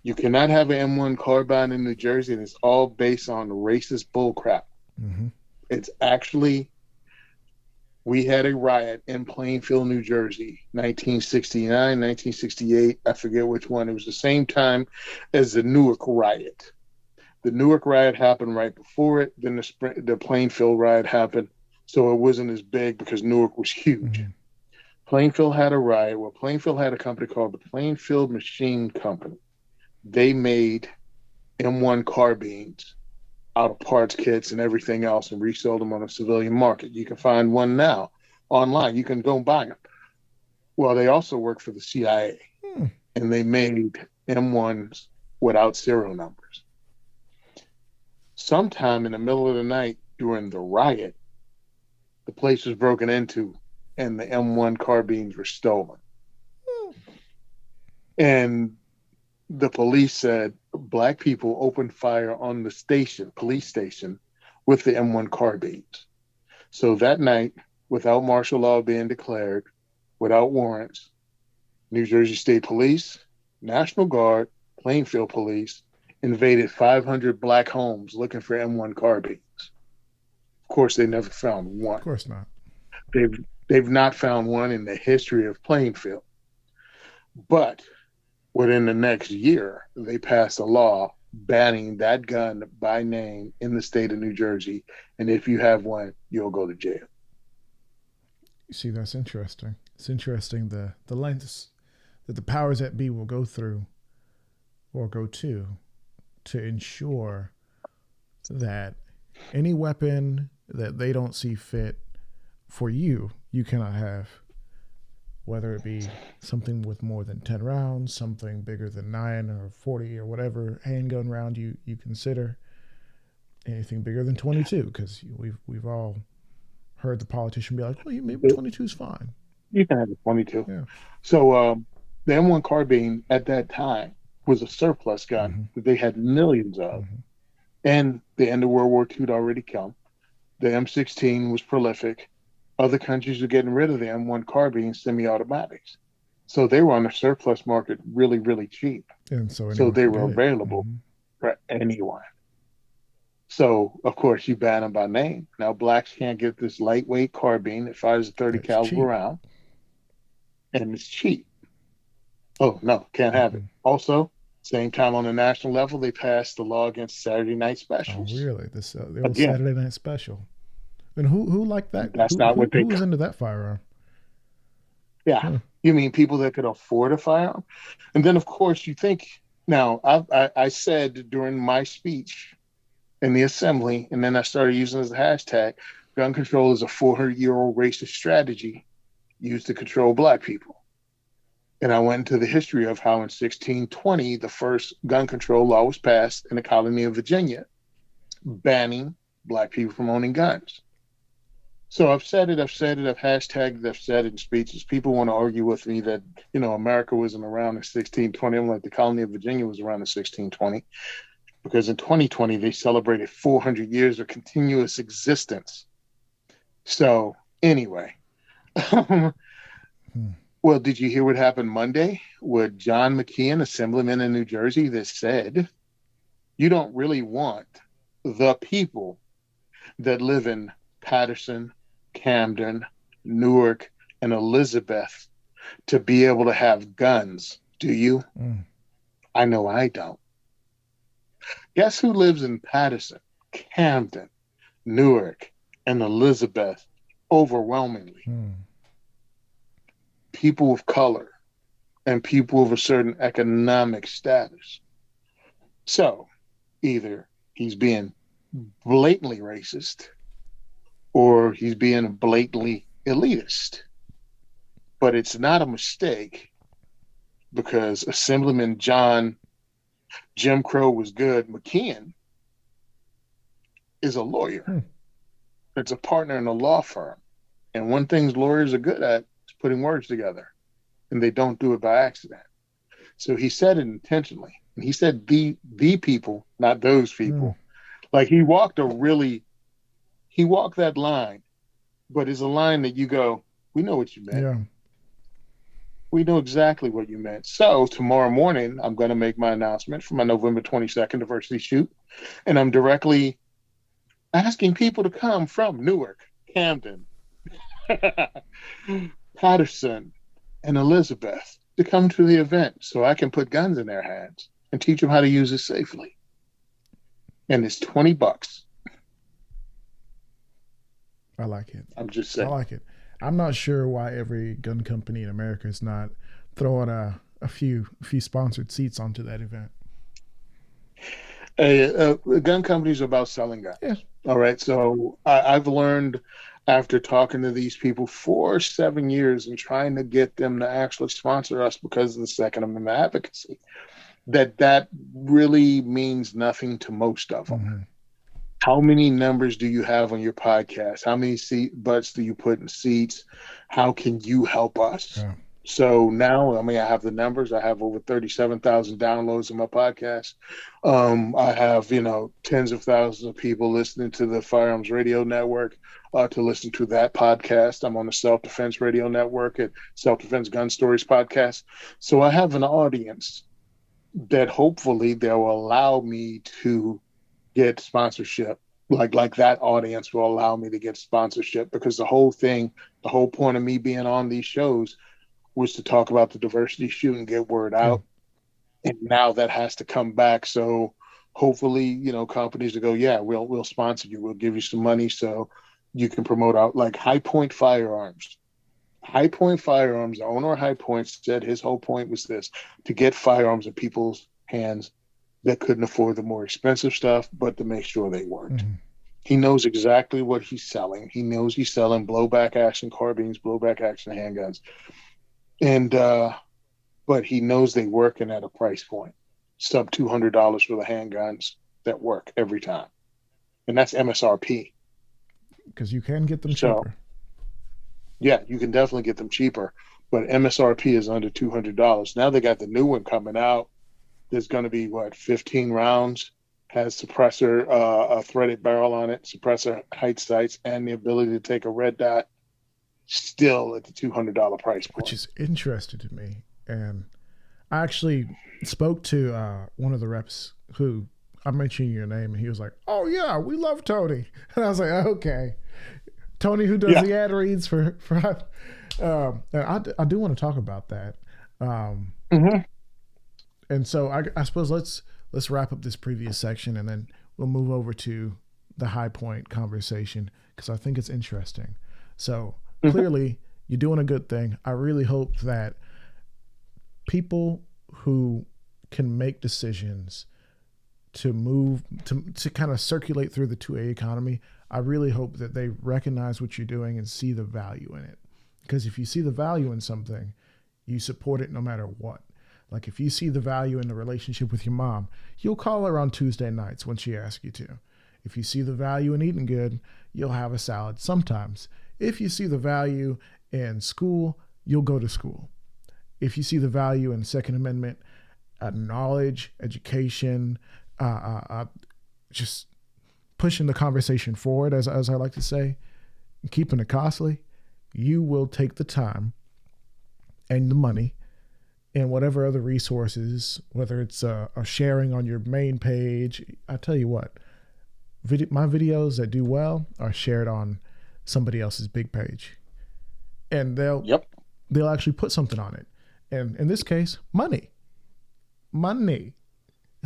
You cannot have an M1 carbine in New Jersey, and it's all based on racist bullcrap. Mm-hmm. It's actually, we had a riot in Plainfield, New Jersey, 1969, 1968. I forget which one. It was the same time as the Newark riot. The Newark riot happened right before it. Then the Plainfield riot happened. So it wasn't as big because Newark was huge. Mm-hmm. Plainfield had a riot. Well, Plainfield had a company called the Plainfield Machine Company. They made M1 carbines out of parts kits and everything else and resold them on the civilian market. You can find one now online. You can go and buy them. Well, they also work for the CIA Hmm. and they made M1s without serial numbers. Sometime in the middle of the night during the riot, the place was broken into and the M1 carbines were stolen. And the police said black people opened fire on the police station, with the M1 carbines. So that night, without martial law being declared, without warrants, New Jersey State Police, National Guard, Plainfield Police invaded 500 black homes looking for M1 carbines. Of course, they never found Of one. course not. They've not found one in the history of Plainfield. But within the next year, they passed a law banning that gun by name in the state of New Jersey. And if you have one, you'll go to jail. You see, that's interesting. It's interesting the lengths that the powers that be will go through or go to ensure that any weapon that they don't see fit for you, you cannot have. Whether it be something with more than 10 rounds, something bigger than 9 or 40 or whatever handgun round you consider, anything bigger than 22, because we've all heard the politician be like, well, maybe 22 is fine. You can have a 22. Yeah. So the M1 carbine at that time was a surplus gun Mm-hmm. that they had millions of. Mm-hmm. And the end of World War II had already come. The M16 was prolific. Other countries were getting rid of the M1 carbine semi-automatics. So they were on the surplus market really, really cheap. And so So anyone they could were get it. available Mm-hmm. for anyone. So of course you ban them by name. Now blacks can't get this lightweight carbine that fires a 30 That's caliber cheap. round, and it's cheap. Oh no, can't have it. Mm-hmm. Also, same time on the national level, they passed the law against Saturday night Oh, specials. really? This the old Again, Saturday night special. And who liked that? that's not what Who they. was into that firearm? Yeah, Huh. you mean people that could afford a firearm? And then, of course, you think. Now, I said during my speech in the assembly, and then I started using it as a hashtag. Gun control is a 400-year-old racist strategy used to control black people. And I went into the history of how in 1620 the first gun control law was passed in the colony of Virginia, banning black people from owning guns. So I've said it, I've said it, I've hashtagged it, I've said it in speeches. People want to argue with me that, America wasn't around in 1620. I'm like, the colony of Virginia was around in 1620 because in 2020 they celebrated 400 years of continuous existence. So anyway, Hmm. well, did you hear what happened Monday with John McKeon, assemblyman in New Jersey, that said, you don't really want the people that live in Patterson, Camden, Newark, and Elizabeth to be able to have guns, do you? Mm. I know I don't. Guess who lives in Patterson, Camden, Newark, and Elizabeth overwhelmingly? Mm. People of color and people of a certain economic status. So either he's being blatantly racist or he's being blatantly elitist. But it's not a mistake because Assemblyman John Jim Crow was good McKeon is a lawyer. Hmm. It's a partner in a law firm. And one thing lawyers are good at is putting words together. And they don't do it by accident. So he said it intentionally. And he said the people, not those Mm. people. Like he walked that line, but it's a line that you go, we know what you meant. Yeah. We know exactly what you meant. So tomorrow morning, I'm going to make my announcement for my November 22nd diversity shoot. And I'm directly asking people to come from Newark, Camden, Patterson, and Elizabeth to come to the event so I can put guns in their hands and teach them how to use it safely. And it's $20. I like it. I'm just I saying. like it. I'm not sure why every gun company in America is not throwing a few sponsored seats onto that event. Gun companies are about selling guns. Yeah. All right. So I've learned after talking to these people for 7 years and trying to get them to actually sponsor us because of the Second Amendment advocacy, that really means nothing to most of them. Mm-hmm. How many numbers do you have on your podcast? How many butts do you put in seats? How can you help us? Yeah. So now, I have the numbers. I have over 37,000 downloads of my podcast. I have, tens of thousands of people listening to the Firearms Radio Network to listen to that podcast. I'm on the Self Defense Radio Network at Self Defense Gun Stories Podcast. So I have an audience that hopefully they'll allow me to get sponsorship. Like that audience will allow me to get sponsorship because the whole point of me being on these shows was to talk about the diversity shoot and get word out. Yeah. And now that has to come back. So hopefully, companies will go, yeah, we'll sponsor you. We'll give you some money so you can promote out like High Point Firearms. High Point Firearms, the owner of High Point said his whole point was this: to get firearms in people's hands that couldn't afford the more expensive stuff, but to make sure they worked. Mm-hmm. He knows exactly what he's selling. He knows he's selling blowback action carbines, blowback action handguns. And, but he knows they working at a price point, sub $200 for the handguns that work every time. And that's MSRP. Because you can get them cheaper. Yeah, you can definitely get them cheaper, but MSRP is under $200. Now they got the new one coming out. There's going to be 15 rounds, has suppressor, a threaded barrel on it, suppressor height sights, and the ability to take a red dot, still at the $200 price point. Which is interesting to me. And I actually spoke to one of the reps who I mentioned your name, and he was like, "Oh yeah, we love Tony." And I was like, "Okay, Tony, who does Yeah. the ad reads for." And I do want to talk about that. Um, Hmm. and so I suppose let's wrap up this previous section, and then we'll move over to the high point conversation because I think it's interesting. So Hmm. clearly, you're doing a good thing. I really hope that people who can make decisions to move to kind of circulate through the 2A economy, I really hope that they recognize what you're doing and see the value in it. Because if you see the value in something, you support it no matter what. Like if you see the value in the relationship with your mom, you'll call her on Tuesday nights when she asks you to. If you see the value in eating good, you'll have a salad sometimes. If you see the value in school, you'll go to school. If you see the value in Second Amendment, knowledge, education, just pushing the conversation forward, as I like to say, and keeping it costly, you will take the time and the money and whatever other resources, whether it's a sharing on your main page. I tell you what, my videos that do well are shared on somebody else's big page, and Yep. they'll actually put something on it. And in this case, money.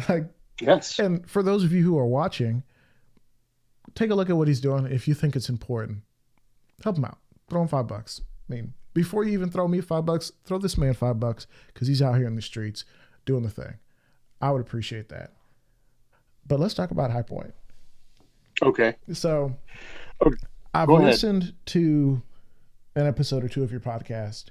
Like, Yes. and for those of you who are watching, take a look at what he's doing. If you think it's important, help him out. Throw him $5. I mean, before you even throw me $5, throw this man $5 because he's out here in the streets doing the thing. I would appreciate that. But let's talk about High Point. Okay. So Okay. I've Go ahead. listened to an episode or two of your podcast,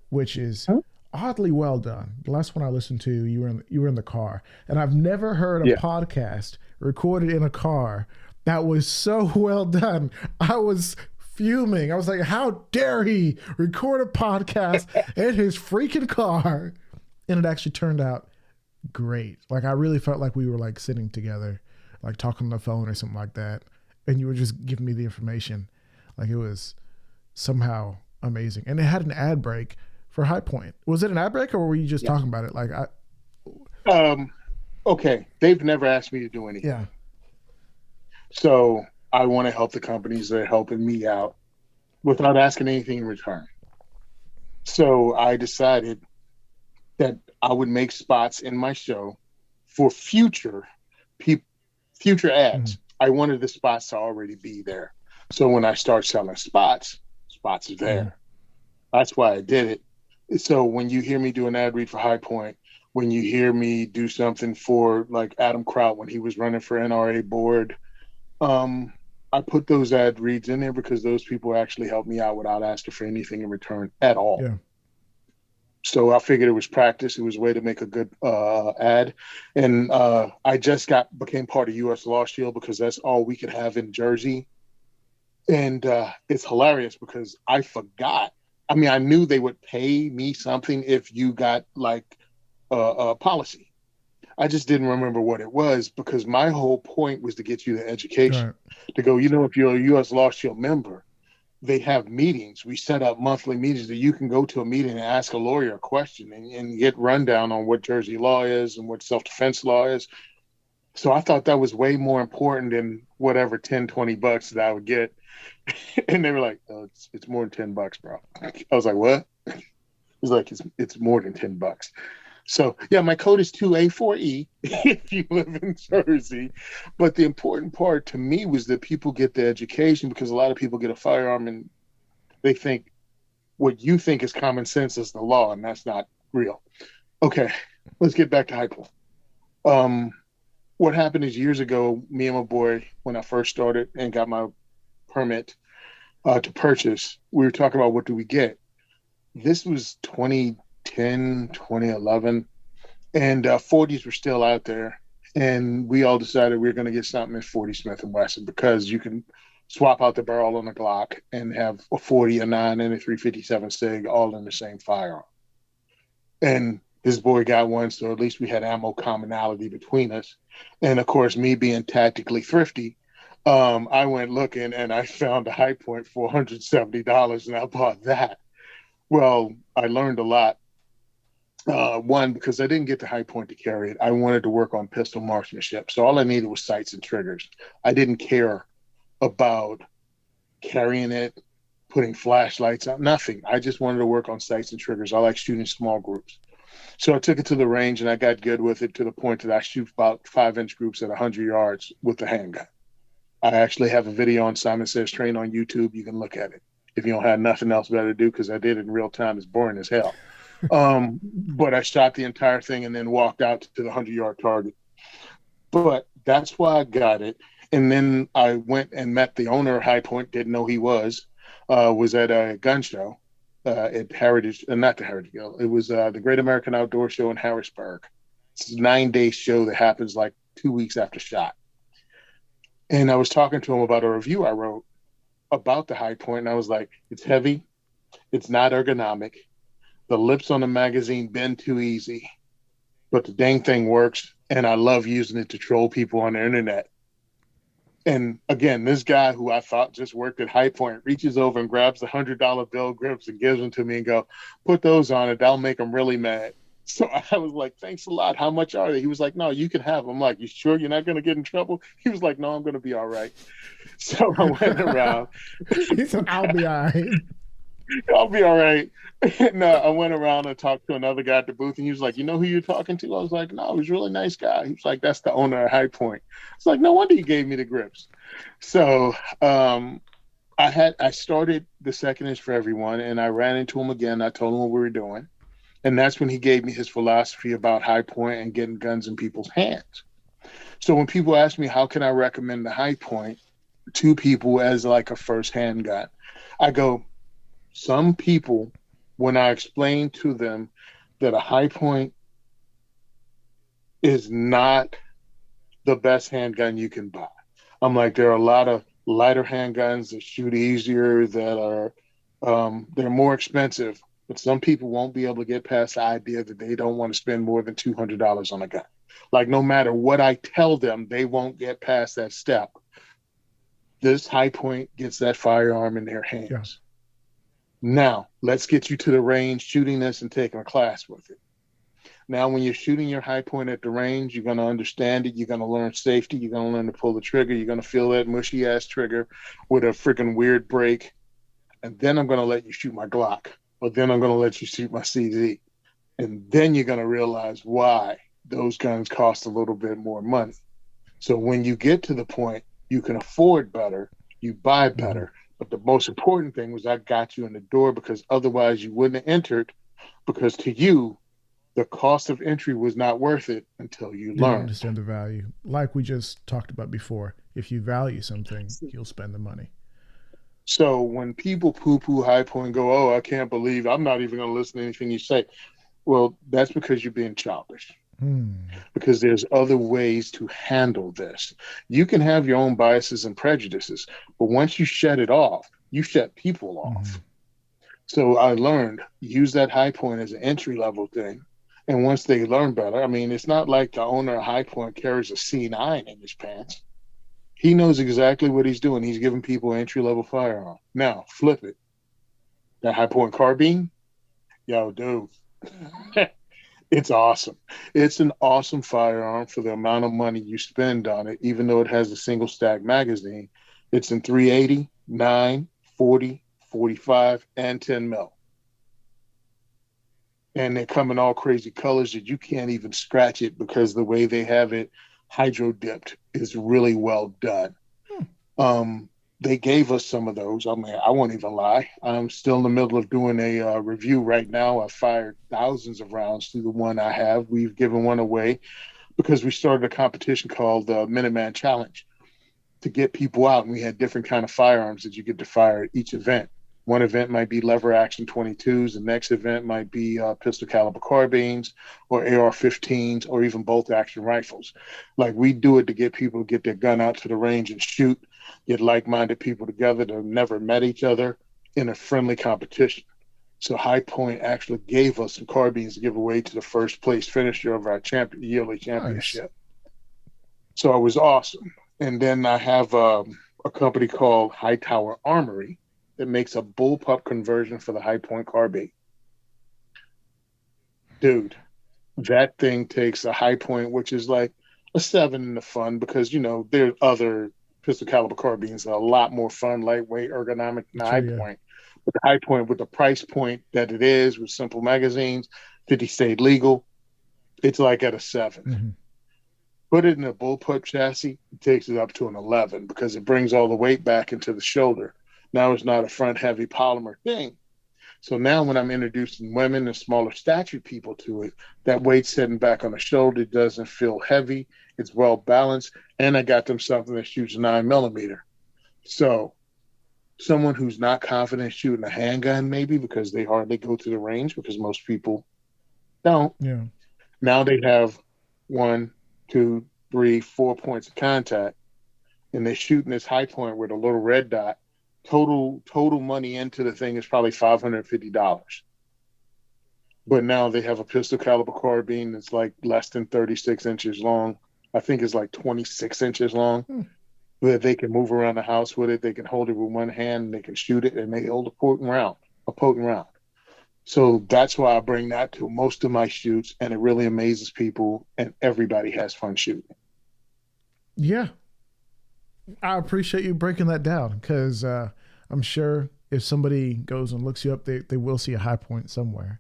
which is Huh? oddly well done. The last one I listened to, you were in the car, and I've never heard a Yeah. podcast recorded in a car that was so well done. I was fuming. I was like, "How dare he record a podcast in his freaking car?" And it actually turned out great. Like I really felt like we were like sitting together, like talking on the phone or something like that, and you were just giving me the information. Like it was somehow amazing, and it had an ad break for High Point. Was it an ad break, or were you just Yeah. talking about it? Like Um, okay. They've never asked me to do anything. yeah, So I want to help the companies that are helping me out without asking anything in return. So I decided that I would make spots in my show for pe- future mm-hmm. ads. I wanted the spots to already be there. So when I start selling spots, spots are there. Mm-hmm. That's why I did it. So when you hear me do an ad read for High Point, when you hear me do something for like Adam Kraut when he was running for NRA board, I put those ad reads in there because those people actually helped me out without asking for anything in return at all. Yeah. So I figured it was practice. It was a way to make a good ad. And I just became part of U.S. Law Shield because that's all we could have in Jersey. And it's hilarious because I forgot. I mean, I knew they would pay me something if you got like a policy. I just didn't remember what it was because my whole point was to get you the education. Right. To go, if you're a U.S. Law Shield member, they have meetings. We set up monthly meetings that you can go to a meeting and ask a lawyer a question and get rundown on what Jersey law is and what self-defense law is. So I thought that was way more important than whatever $10-20 that I would get. And they were like, "Oh, it's more than $10, bro." I was like, "What?" It's like it's more than $10. So yeah, my code is 2A4E if you live in Jersey. But the important part to me was that people get the education because a lot of people get a firearm and they think what you think is common sense is the law, and that's not real. Okay, let's get back to High Point. What happened is years ago, me and my boy, when I first started and got my permit to purchase, we were talking about what do we get. This was 2010, 2011, and 40s were still out there. And we all decided we were going to get something at 40 Smith & Wesson because you can swap out the barrel on a Glock and have a 40, a 9, and a 357 SIG all in the same firearm. And his boy got one, so at least we had ammo commonality between us. And of course, me being tactically thrifty, I went looking and I found a High Point for $170 and I bought that. Well, I learned a lot One, because I didn't get to High Point to carry it. I wanted to work on pistol marksmanship. So all I needed was sights and triggers. I didn't care about carrying it, putting flashlights on, nothing. I just wanted to work on sights and triggers. I like shooting small groups. So I took it to the range and I got good with it to the point that I shoot about 5-inch groups at 100 yards with the handgun. I actually have a video on Simon Says Train on YouTube. You can look at it if you don't have nothing else better to do, because I did it in real time. It's boring as hell. But I shot the entire thing and then walked out to the 100-yard target. But that's why I got it. And then I went and met the owner of High Point, didn't know he was at a gun show at Heritage, not the Heritage Guild. It was the Great American Outdoor Show in Harrisburg. It's a 9-day show that happens like 2 weeks after shot. And I was talking to him about a review I wrote about the High Point, and I was like, it's heavy, it's not ergonomic, the lips on the magazine bend too easy, but the dang thing works, and I love using it to troll people on the internet. And again, this guy who I thought just worked at High Point reaches over and grabs the $100 bill grips and gives them to me and go, put those on it, that'll make them really mad. So I was like, thanks a lot. How much are they? He was like, no, you can have them. I'm like, you sure you're not going to get in trouble? He was like, no, I'm going to be all right. So I went around. He said, I'll be all right. I'll be all right. And I went around and talked to another guy at the booth, and he was like, you know who you're talking to? I was like, no, he was a really nice guy. He was like, that's the owner of High Point. It's like, no wonder he gave me the grips. So I started the second is for everyone, and I ran into him again. I told him what we were doing. And that's when he gave me his philosophy about High Point and getting guns in people's hands. So when people ask me, how can I recommend the High Point to people as like a first handgun, I go, some people, when I explain to them that a High Point is not the best handgun you can buy, I'm like, there are a lot of lighter handguns that shoot easier, that are they're more expensive, but some people won't be able to get past the idea that they don't want to spend more than $200 on a gun. Like, no matter what I tell them, they won't get past that step. This High Point gets that firearm in their hands. Yeah. Now, let's get you to the range shooting this and taking a class with it. Now, when you're shooting your High Point at the range, you're going to understand it. You're going to learn safety. You're going to learn to pull the trigger. You're going to feel that mushy-ass trigger with a freaking weird break. And then I'm going to let you shoot my Glock. Or then I'm going to let you shoot my CZ. And then you're going to realize why those guns cost a little bit more money. So when you get to the point you can afford better, you buy better. But the most important thing was I got you in the door, because otherwise you wouldn't have entered, because to you, the cost of entry was not worth it until you learn. Understand the value. Like we just talked about before, if you value something, you'll spend the money. So when people poo-poo High Point and go, oh, I can't believe, I'm not even going to listen to anything you say. Well, that's because you're being childish. Because there's other ways to handle this. You can have your own biases and prejudices, but once you shut it off, you shut people off. So I learned, use that High Point as an entry-level thing. And once they learn better, I mean, it's not like the owner of High Point carries a C9 in his pants. He knows exactly what he's doing. He's giving people an entry-level firearm. Now, flip it. That High Point carbine, yo, dude, it's awesome. It's an awesome firearm for the amount of money you spend on it, even though it has a single stack magazine. It's in 380, 9, 40, 45, and 10 mil. And they come in all crazy colors that you can't even scratch it, because the way they have it hydro dipped is really well done. They gave us some of those. I mean, I won't even lie. I'm still in the middle of doing a review right now. I fired thousands of rounds through the one I have. We've given one away because we started a competition called the Minuteman Challenge to get people out. And we had different kind of firearms that you get to fire at each event. One event might be lever action 22s. The next event might be pistol caliber carbines or AR-15s or even bolt action rifles. Like, we do it to get people to get their gun out to the range and shoot, get like-minded people together that have never met each other in a friendly competition. So High Point actually gave us some carbines to give away to the first place finisher of our yearly championship. Nice. So it was awesome. And then I have a company called Hightower Armory that makes a bullpup conversion for the High Point carbine. Dude, that thing takes a high point, which is like a seven in the fun because, there are other pistol caliber carbines that are a lot more fun, lightweight, ergonomic than the Sure, high yeah. point. But the high point with the price point that it is with simple magazines, 50 state legal, it's like at a seven. Mm-hmm. Put it in a bullpup chassis, it takes it up to an 11 because it brings all the weight back into the shoulder. Now it's not a front heavy polymer thing. So now when I'm introducing women and smaller statured people to it, that weight sitting back on the shoulder doesn't feel heavy. It's well balanced. And I got them something that shoots 9 millimeter. So someone who's not confident shooting a handgun, maybe because they hardly go to the range because most people don't. Yeah. Now they have 1, 2, 3, 4 points of contact, and they're shooting this high point with a little red dot. Total money into the thing is probably $550. But now they have a pistol caliber carbine that's like less than 36 inches long. I think it's like 26 inches long. Hmm. That they can move around the house with it. They can hold it with one hand and they can shoot it, and they hold a potent round. So that's why I bring that to most of my shoots, and it really amazes people, and everybody has fun shooting. Yeah. I appreciate you breaking that down because I'm sure if somebody goes and looks you up, they will see a high point somewhere.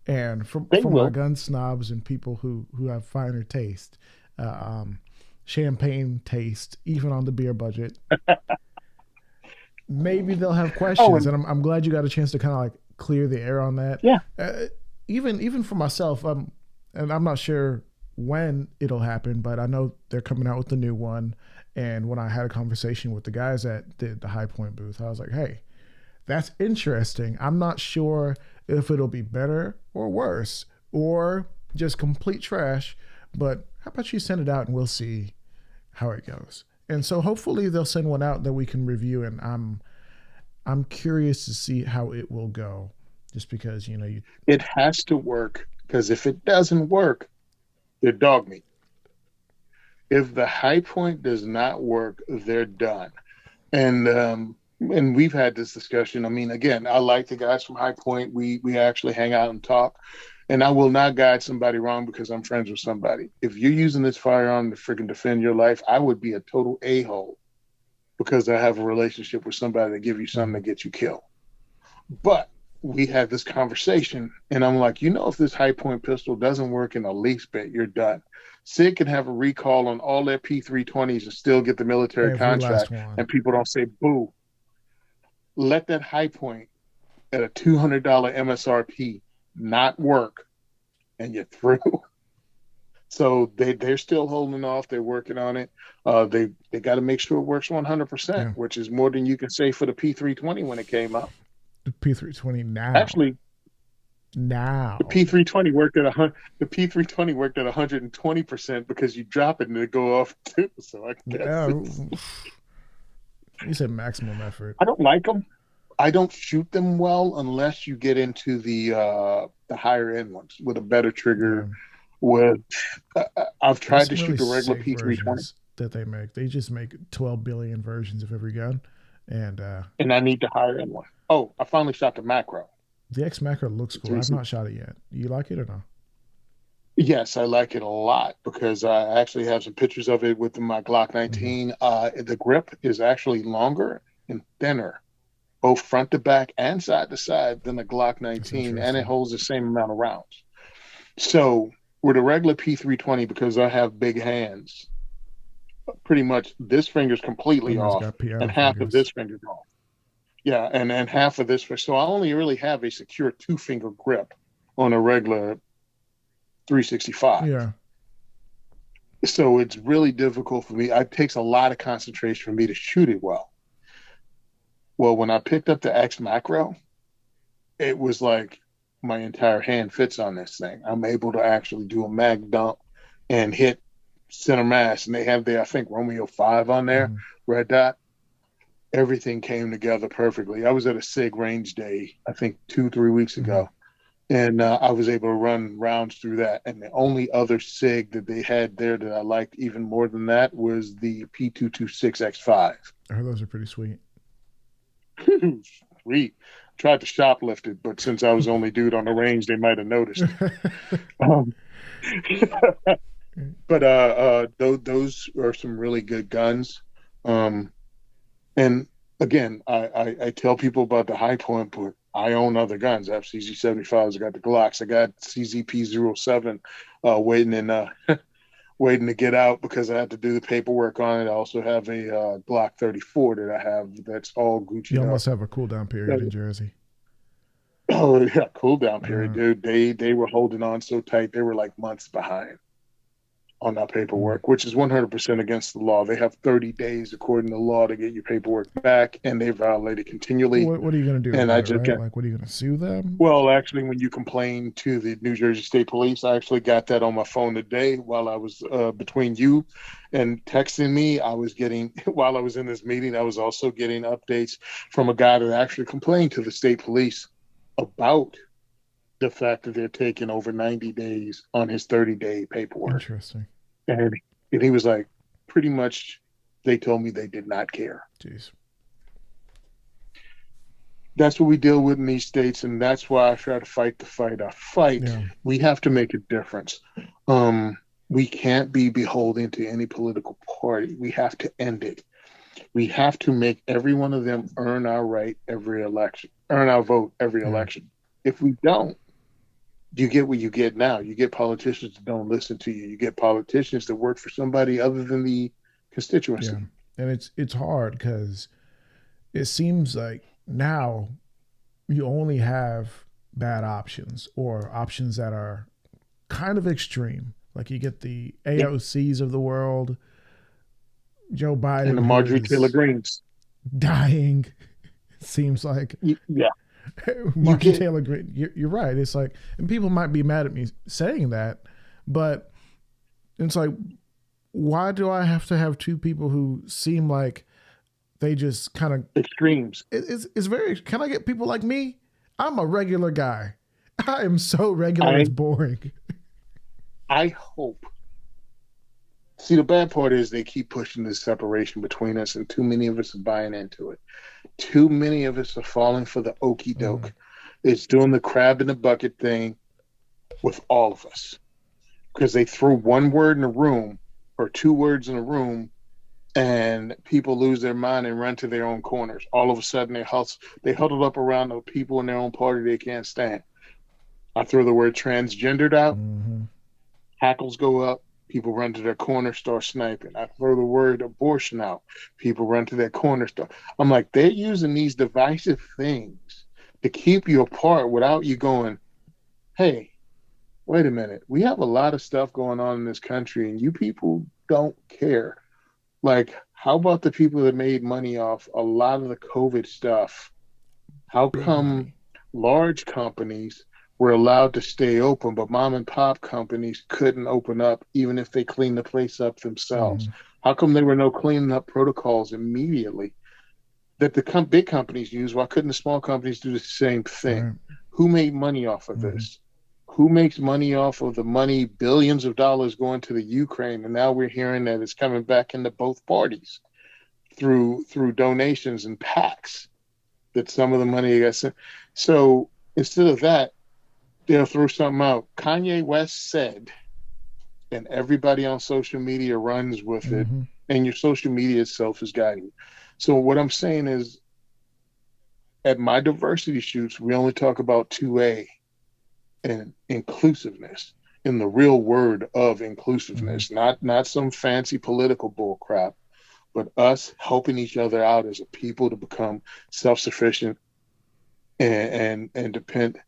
And They for my will. gun snobs and people who have finer taste, uh, um, champagne taste, even on the beer budget, maybe they'll have Oh, questions. and And I'm glad you got a chance to kind of like clear the air on that. yeah, Uh, even for myself, and I'm not sure when it'll happen, but I know they're coming out with the new one. And when I had a conversation with the guys at the High Point booth, I was like, hey, that's interesting. I'm not sure if it'll be better or worse or just complete trash, but how about you send it out and we'll see how it goes. And so hopefully they'll send one out that we can review, and I'm curious to see how it will go just because you it has to work because if it doesn't work, they're dog meat. If the high point does not work, they're done. And we've had this discussion. I mean, again, I like the guys from High Point. We actually hang out and talk. And I will not guide somebody wrong because I'm friends with somebody. If you're using this firearm to freaking defend your life, I would be a total a-hole because I have a relationship with somebody that give you something mm, that gets you killed. But we had this conversation, and I'm like, if this high point pistol doesn't work in the least bit, you're done. SIG can have a recall on all their P320s and still get the military every last contract, one. and people don't say boo. Let that high point at a $200 MSRP not work, and you're through. So they're still holding off. They're working on it. They got to make sure it works 100%, Yeah, which is more than you can say for the P320 when it came out. the P320 now. Actually, the Now. P320 worked at the P320 worked at 120% because you drop it and it go off too. So I guess Yeah, you said maximum effort. I don't like them. I don't shoot them well unless you get into the higher end ones with a better Yeah. trigger. With I've There's tried to some really shoot the regular sick P320, versions that they make. They just make 12 billion versions of every gun. And and I need the higher end one. Oh, I finally shot the macro. the X Macro looks The cool. I've 360. not shot it yet. You like it or no? Yes, I like it a lot because I actually have some pictures of it with my Glock Mm-hmm. 19. The grip is actually longer and thinner, both front to back and side to side, than the Glock That's 19, and it interesting. holds the same amount of rounds. So with a regular P320, because I have big hands, pretty much this finger's completely Somebody's off, got and piano half of fingers. this finger's off. Yeah, and half of this. So I only really have a secure two-finger grip on a regular 365. Yeah. So it's really difficult for me. It takes a lot of concentration for me to shoot it well. Well, when I picked up the X Macro, it was like my entire hand fits on this thing. I'm able to actually do a mag dump and hit center mass. And they have the, I think, Romeo 5 on there, Mm-hmm. red dot. Everything came together perfectly. I was at a SIG range day, I think 2, 3 weeks Mm-hmm. ago, and I was able to run rounds through that. And the only other SIG that they had there that I liked even more than that was the P226X5. I heard those are pretty sweet. Sweet. tried to shoplift it, but since I was the only dude on the range, they might have noticed. Um, but those are some really good guns. Um, and again, I tell people about the high point, but I own other guns. I have CZ-75s. I got the Glocks. I got CZP-07 waiting waiting to get out because I had to do the paperwork on it. I also have a Glock 34 that I have that's all You Gucci'd up. almost have a cool down period in Jersey. Oh yeah, cool down period, dude. They were holding on so tight. They were like months behind on that Mm. paperwork, which is 100% against the law. They have 30 days according to law to get your paperwork back, and they violate it continually. What are you going to do And about I it, just right? got Like, what are you going to sue them? well, actually, when you complain to the New Jersey State Police, I actually got that on my phone today while I was between you and texting me. I was getting, while I was in this meeting, I was also getting updates from a guy that actually complained to the state police about the fact that they're taking over 90 days on his 30-day paperwork. Interesting. And, and he was like, pretty much, they told me they did not care. Jeez. That's what we deal with in these states, and that's why I try to fight the fight. I fight. Yeah. We have to make a difference. We can't be beholden to any political party. We have to end it. We have to make every one of them earn our right every election, earn our vote every Yeah. election. If we don't, you get what you get now. You get politicians that don't listen to you. You get politicians that work for somebody other than the Yeah. constituency. And it's hard because it seems like now you only have bad options or options that are kind of extreme. Like you get the Yep. AOCs of the world, Joe And the Biden, who Marjorie Taylor is Greens. dying. It seems like Yeah. You Marjorie get Taylor Greene. You're right. It's like, and people might be mad at me saying that, but it's like, why do I have to have two people who seem like they just kind of extremes. it's very, can I get people like me? I'm a regular guy. I am so regular, it's I boring. I hope. See, the bad part is they keep pushing this separation between us, and too many of us are buying into it. Too many of us are falling for the okey Mm, doke. It's doing the crab in the bucket thing with all of us because they throw one word in a room or two words in a room, and people lose their mind and run to their own corners. All of a sudden, they huddle up around the people in their own party they can't stand. I throw the word transgendered out, mm-hmm. hackles go up, people run to their corner, start sniping. I throw the word abortion out, people run to their corner, start. I'm like, they're using these divisive things to keep you apart without you going, hey, wait a minute. We have a lot of stuff going on in this country, and you people don't care. Like, how about the people that made money off a lot of the COVID stuff? How Big come money. large companies were allowed to stay open, but mom and pop companies couldn't open up even if they cleaned the place up themselves? Mm-hmm. How come there were no cleaning up protocols immediately that the big companies use? Why couldn't the small companies do the same thing? Right. Who made money off of Mm-hmm. this? Who makes money off of the money, billions of dollars going to the Ukraine? And now we're hearing that it's coming back into both parties through donations and PACs that some of the money got sent. So instead of that, they'll throw something out. Kanye West said, and everybody on social media runs with it, Mm-hmm. and your social media itself is guiding you. So what I'm saying is, at my diversity shoots, we only talk about 2A and inclusiveness in the real word of Mm-hmm. inclusiveness, not some fancy political bull crap, but us helping each other out as a people to become self-sufficient and depend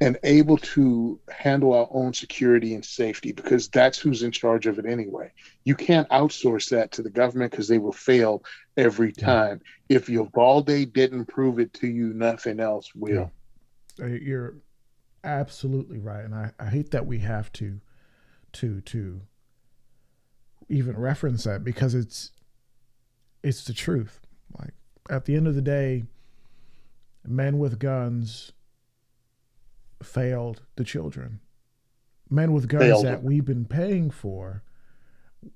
and able to handle our own security and safety because that's who's in charge of it anyway. You can't outsource that to the government because they will fail every Yeah. time. If Uvalde didn't prove it to you, nothing else Yeah. will. You're absolutely right. And I hate that we have to even reference that because it's the truth. Like at the end of the day, men with guns failed the children. Men with guns Failed that them. we've been paying for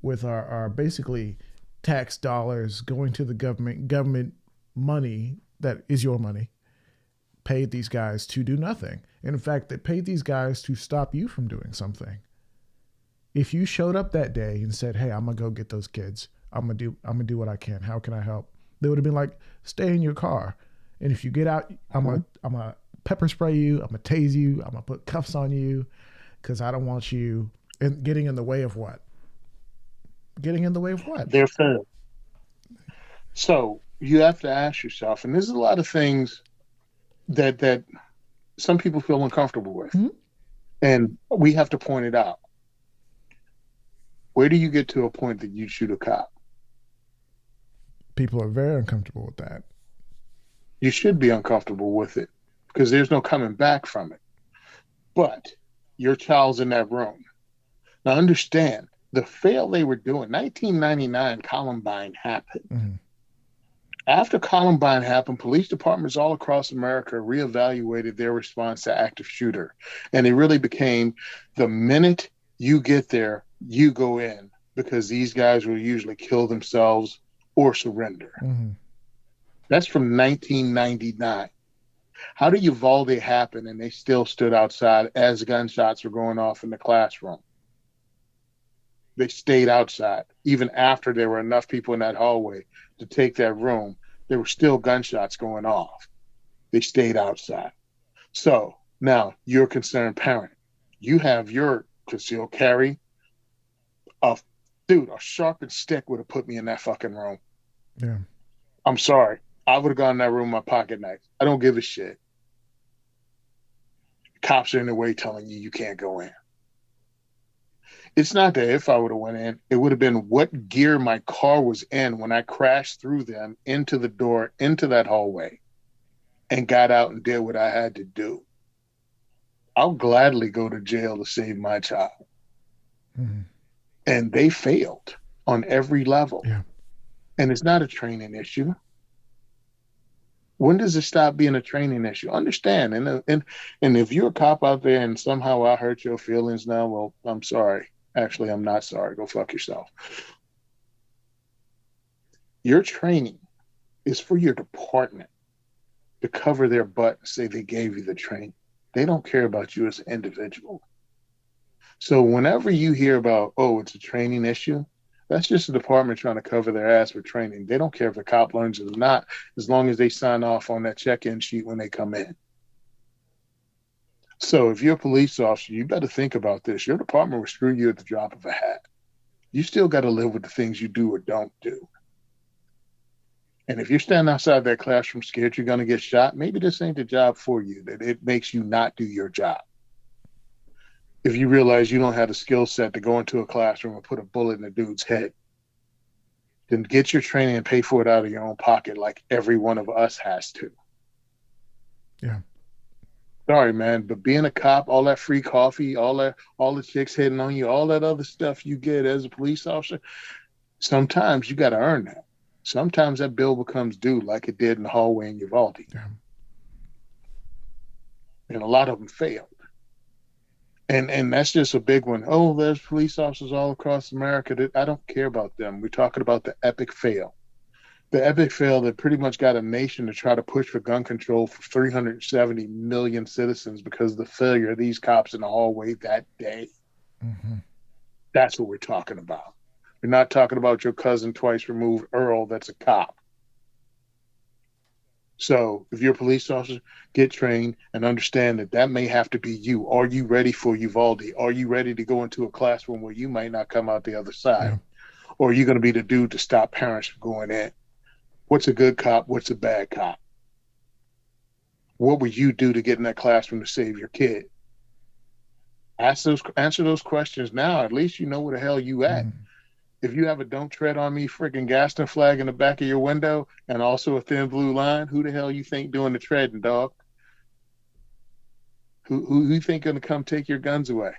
with our basically tax dollars going to the government money that is your money. paid these guys to do nothing. In fact, they paid these guys to stop you from doing something. If you showed up that day and said, "Hey, I'm gonna go get those kids. I'm gonna do what I can. How can I help?" They would have been like, "Stay in your car. And if you get out, I'm gonna pepper spray you. I'm gonna tase you. I'm gonna put cuffs on you because I don't want you getting in the way of what? Getting in the way of what?" They're fair. So you have to ask yourself, and there's a lot of things that some people feel uncomfortable with, Mhm. and we have to point it out. Where do you get to a point that you shoot a cop? People are very uncomfortable with that. You should be uncomfortable with it because there's no coming back from it. But your child's in that room. Now understand the fail they were doing. 1999 Columbine happened. Mm-hmm. After Columbine happened, police departments all across America reevaluated their response to active shooter. And it really became the minute you get there, you go in because these guys will usually kill themselves or surrender. Mm-hmm. That's from 1999. How did Uvalde happen and they still stood outside as gunshots were going off in the classroom? They stayed outside. Even after there were enough people in that hallway to take that room, there were still gunshots going off. They stayed outside. So now you're a concerned parent. You have your concealed carry. A sharpened stick would have put me in that fucking room. Yeah. I'm sorry. I would have gone in that room with my pocket knife. I don't give a shit. Cops are in the way telling you can't go in. It's not that if I would have went in, it would have been what gear my car was in when I crashed through them into the door, into that hallway, and got out and did what I had to do. I'll gladly go to jail to save my child. Mm-hmm. And they failed on every level. Yeah. And it's not a training issue. When does it stop being a training issue? Understand. And if you're a cop out there and somehow I hurt your feelings now, well, I'm sorry. Actually, I'm not sorry. Go fuck yourself. Your training is for your department to cover their butt and say they gave you the training. They don't care about you as an individual. So whenever you hear about, oh, it's a training issue, that's just the department trying to cover their ass for training. They don't care if the cop learns it or not, as long as they sign off on that check-in sheet when they come in. So if you're a police officer, you better think about this. Your department will screw you at the drop of a hat. You still got to live with the things you do or don't do. And if you're standing outside that classroom scared you're going to get shot, maybe this ain't the job for you, that it makes you not do your job. If you realize you don't have the skill set to go into a classroom and put a bullet in a dude's head, then get your training and pay for it out of your own pocket like every one of us has to. Yeah. Sorry, man, but being a cop, all that free coffee, all the chicks hitting on you, all that other stuff you get as a police officer, sometimes you got to earn that. Sometimes that bill becomes due like it did in the hallway in Uvalde. Yeah. And a lot of them failed. And that's just a big one. Oh, there's police officers all across America that I don't care about them. We're talking about the epic fail. The epic fail that pretty much got a nation to try to push for gun control for 370 million citizens because of the failure of these cops in the hallway that day. Mm-hmm. That's what we're talking about. We're not talking about your cousin twice removed, Earl, that's a cop. So if you're a police officer, get trained and understand that may have to be you. Are you ready for Uvalde? Are you ready to go into a classroom where you might not come out the other side? Yeah. Or are you going to be the dude to stop parents from going in? What's a good cop? What's a bad cop? What would you do to get in that classroom to save your kid? Answer those questions now. At least you know where the hell you at. Mm-hmm. If you have a "don't tread on me" freaking Gaston flag in the back of your window and also a thin blue line, who the hell you think doing the treading, dog? Who you think going to come take your guns away?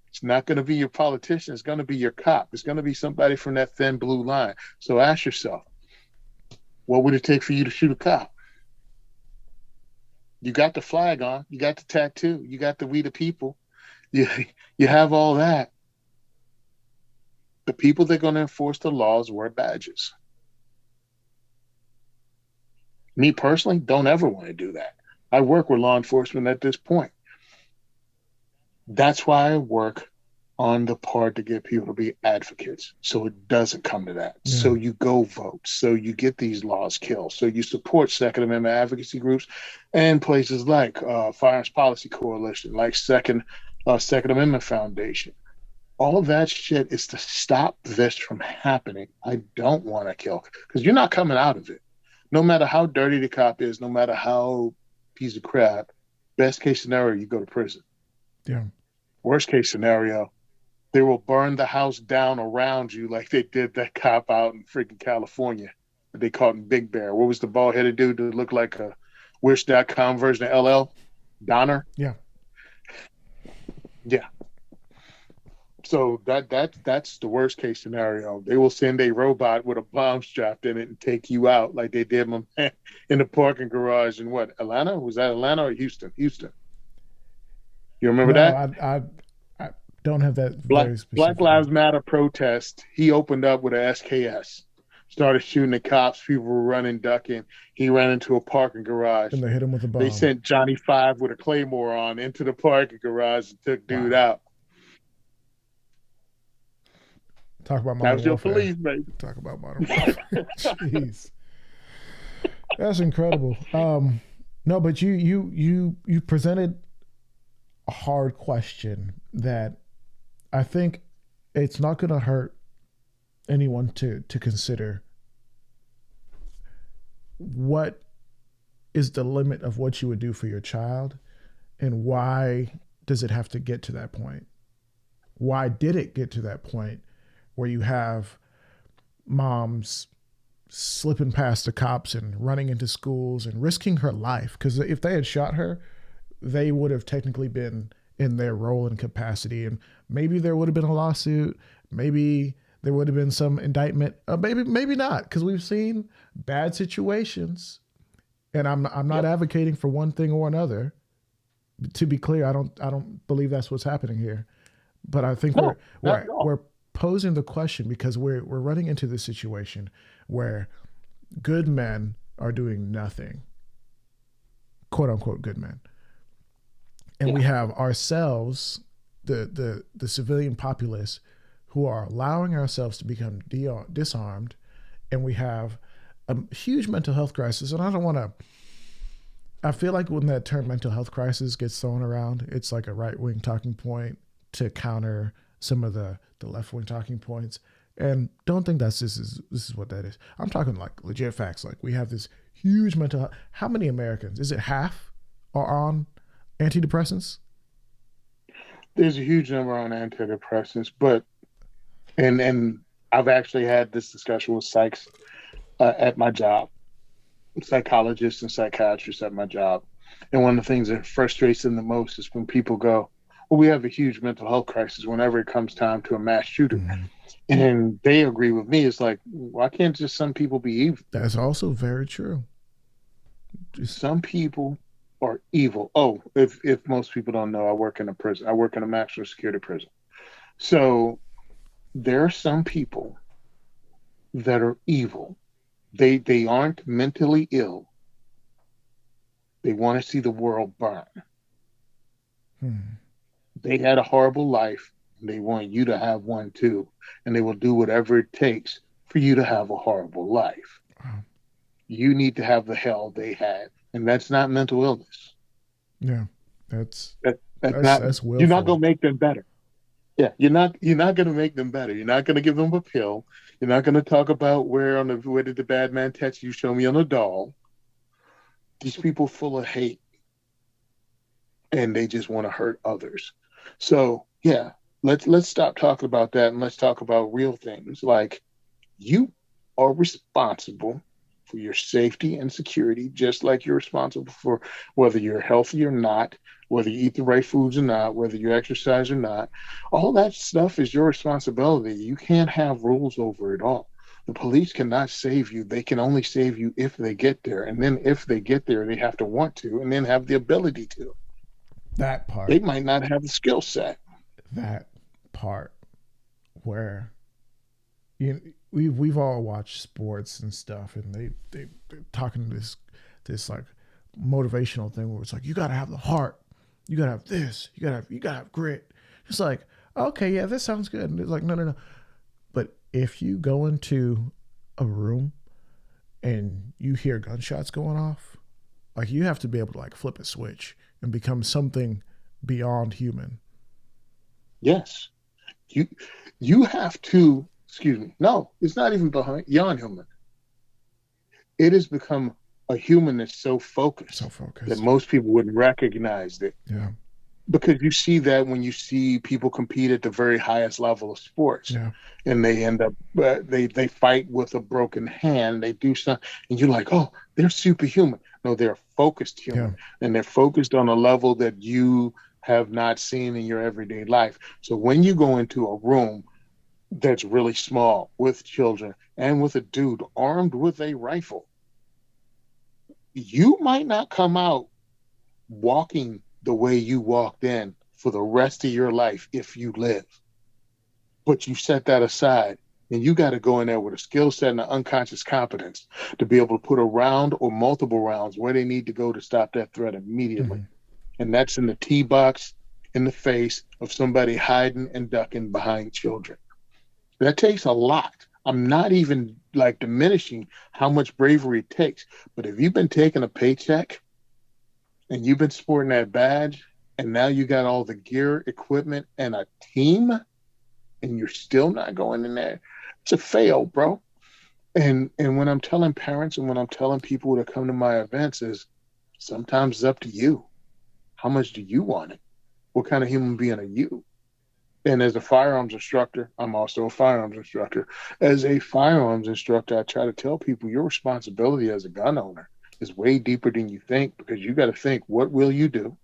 It's not going to be your politician. It's going to be your cop. It's going to be somebody from that thin blue line. So ask yourself, what would it take for you to shoot a cop? You got the flag on. You got the tattoo. You got the "We the People." You have all that. The people that are going to enforce the laws wear badges. Me personally, don't ever want to do that. I work with law enforcement at this point. That's why I work on the part to get people to be advocates so it doesn't come to that. Yeah. So you go vote. So you get these laws killed. So you support Second Amendment advocacy groups and places like Firearms Policy Coalition, like Second Amendment Foundation. All of that shit is to stop this from happening. I don't want to kill because you're not coming out of it. No matter how dirty the cop is, no matter how piece of crap, best case scenario, you go to prison. Yeah. Worst case scenario, they will burn the house down around you like they did that cop out in freaking California that they caught in Big Bear. What was the bald headed dude that looked like a Wish.com version of LL? Donner? Yeah. Yeah. So that's the worst case scenario. They will send a robot with a bomb strapped in it and take you out like they did my man in the parking garage in what, Atlanta? Was that Atlanta or Houston? Houston. You remember No, that? I don't have that Black very Black specifically. Lives Matter protest. He opened up with a SKS, started shooting the cops. People were running, ducking. He ran into a parking garage. And they hit him with a They bomb. sent Johnny Five with a claymore on into the parking garage and took dude Wow. out. Talk about That modern was your warfare. police, baby. Talk about modern warfare. Jeez. That's incredible. No, but you presented a hard question that I think it's not going to hurt anyone to consider. What is the limit of what you would do for your child, and why does it have to get to that point? Why did it get to that point where you have moms slipping past the cops and running into schools and risking her life? Because if they had shot her, they would have technically been in their role and capacity, and maybe there would have been a lawsuit, maybe there would have been some indictment, maybe not, because we've seen bad situations. And I'm not Yep. advocating for one thing or another. To be clear, I don't believe that's what's happening here. But I think we're No, not we're at all. we're posing the question because we're running into this situation where good men are doing nothing, quote unquote good men, and we Yeah. have ourselves, the civilian populace, who are allowing ourselves to become disarmed, and we have a huge mental health crisis. And I don't want to. I feel like when that term mental health crisis gets thrown around, it's like a right wing talking point to counter some of the left wing talking points. And don't think this is what that is. I'm talking like legit facts. Like we have this huge mental health. How many Americans? Is it half are on antidepressants? There's a huge number on antidepressants, but and I've actually had this discussion with psychs at my job, psychologists and psychiatrists at my job. And one of the things that frustrates them the most is when people go, well, we have a huge mental health crisis whenever it comes time to a mass shooting. Mm-hmm. And they agree with me. It's like, why can't just some people be evil? That's also very true. Just Some people are evil. Oh, if most people don't know, I work in a prison. I work in a maximum security prison. So there are some people that are evil. They aren't mentally ill. They want to see the world burn. hmm. They had a horrible life. And they want you to have one too. And they will do whatever it takes for you to have a horrible life. Wow. You need to have the hell they had. And that's not mental illness. Yeah, that's That's that's not, that's you're not willful. gonna make them better. Yeah, you're not gonna make them better. You're not gonna give them a pill. You're not gonna talk about where did the bad man touch you, show me on a doll. These people full of hate and they just want to hurt others. So yeah, let's stop talking about that and let's talk about real things. Like you are responsible for your safety and security, just like you're responsible for whether you're healthy or not, whether you eat the right foods or not, whether you exercise or not. All that stuff is your responsibility. You can't have rules over it all. The police cannot save you. They can only save you if they get there. And then if they get there, they have to want to and then have the ability to. That They part, might not have the skill set. that part where we've all watched sports and stuff, and they're talking this like motivational thing where it's like, you got to have the heart, you got to have this, you got to have grit. It's like, okay, yeah, this sounds good. And it's like, no, no, no. But if you go into a room and you hear gunshots going off, like, you have to be able to like flip a switch and become something beyond human. Yes. You you have to, excuse me. No, it's not even beyond human. It has become a human that's so So focused that focused. most people wouldn't recognize it. Yeah. Because you see that when you see people compete at the very highest level of sports, Yeah. and they end up they fight with a broken hand, they do something, and you're like, oh, they're superhuman. No, they're focused Yeah. human, and they're focused on a level that you have not seen in your everyday life. So when you go into a room that's really small with children and with a dude armed with a rifle, you might not come out walking the way you walked in for the rest of your life if you live. But you set that aside, and you got to go in there with a skill set and an unconscious competence to be able to put a round or multiple rounds where they need to go to stop that threat immediately. Mm-hmm. And that's in the tee box in the face of somebody hiding and ducking behind children. That takes a lot. I'm not even like diminishing how much bravery it takes. But if you've been taking a paycheck and you've been sporting that badge, and now you got all the gear, equipment, and a team, and you're still not going in there, it's a fail, bro. And when I'm telling parents and when I'm telling people to come to my events is sometimes it's up to you. How much do you want it? What kind of human being are you? And as a firearms instructor, I'm also a firearms instructor. As a firearms instructor, I try to tell people your responsibility as a gun owner is way deeper than you think, because you got to think, what will you do?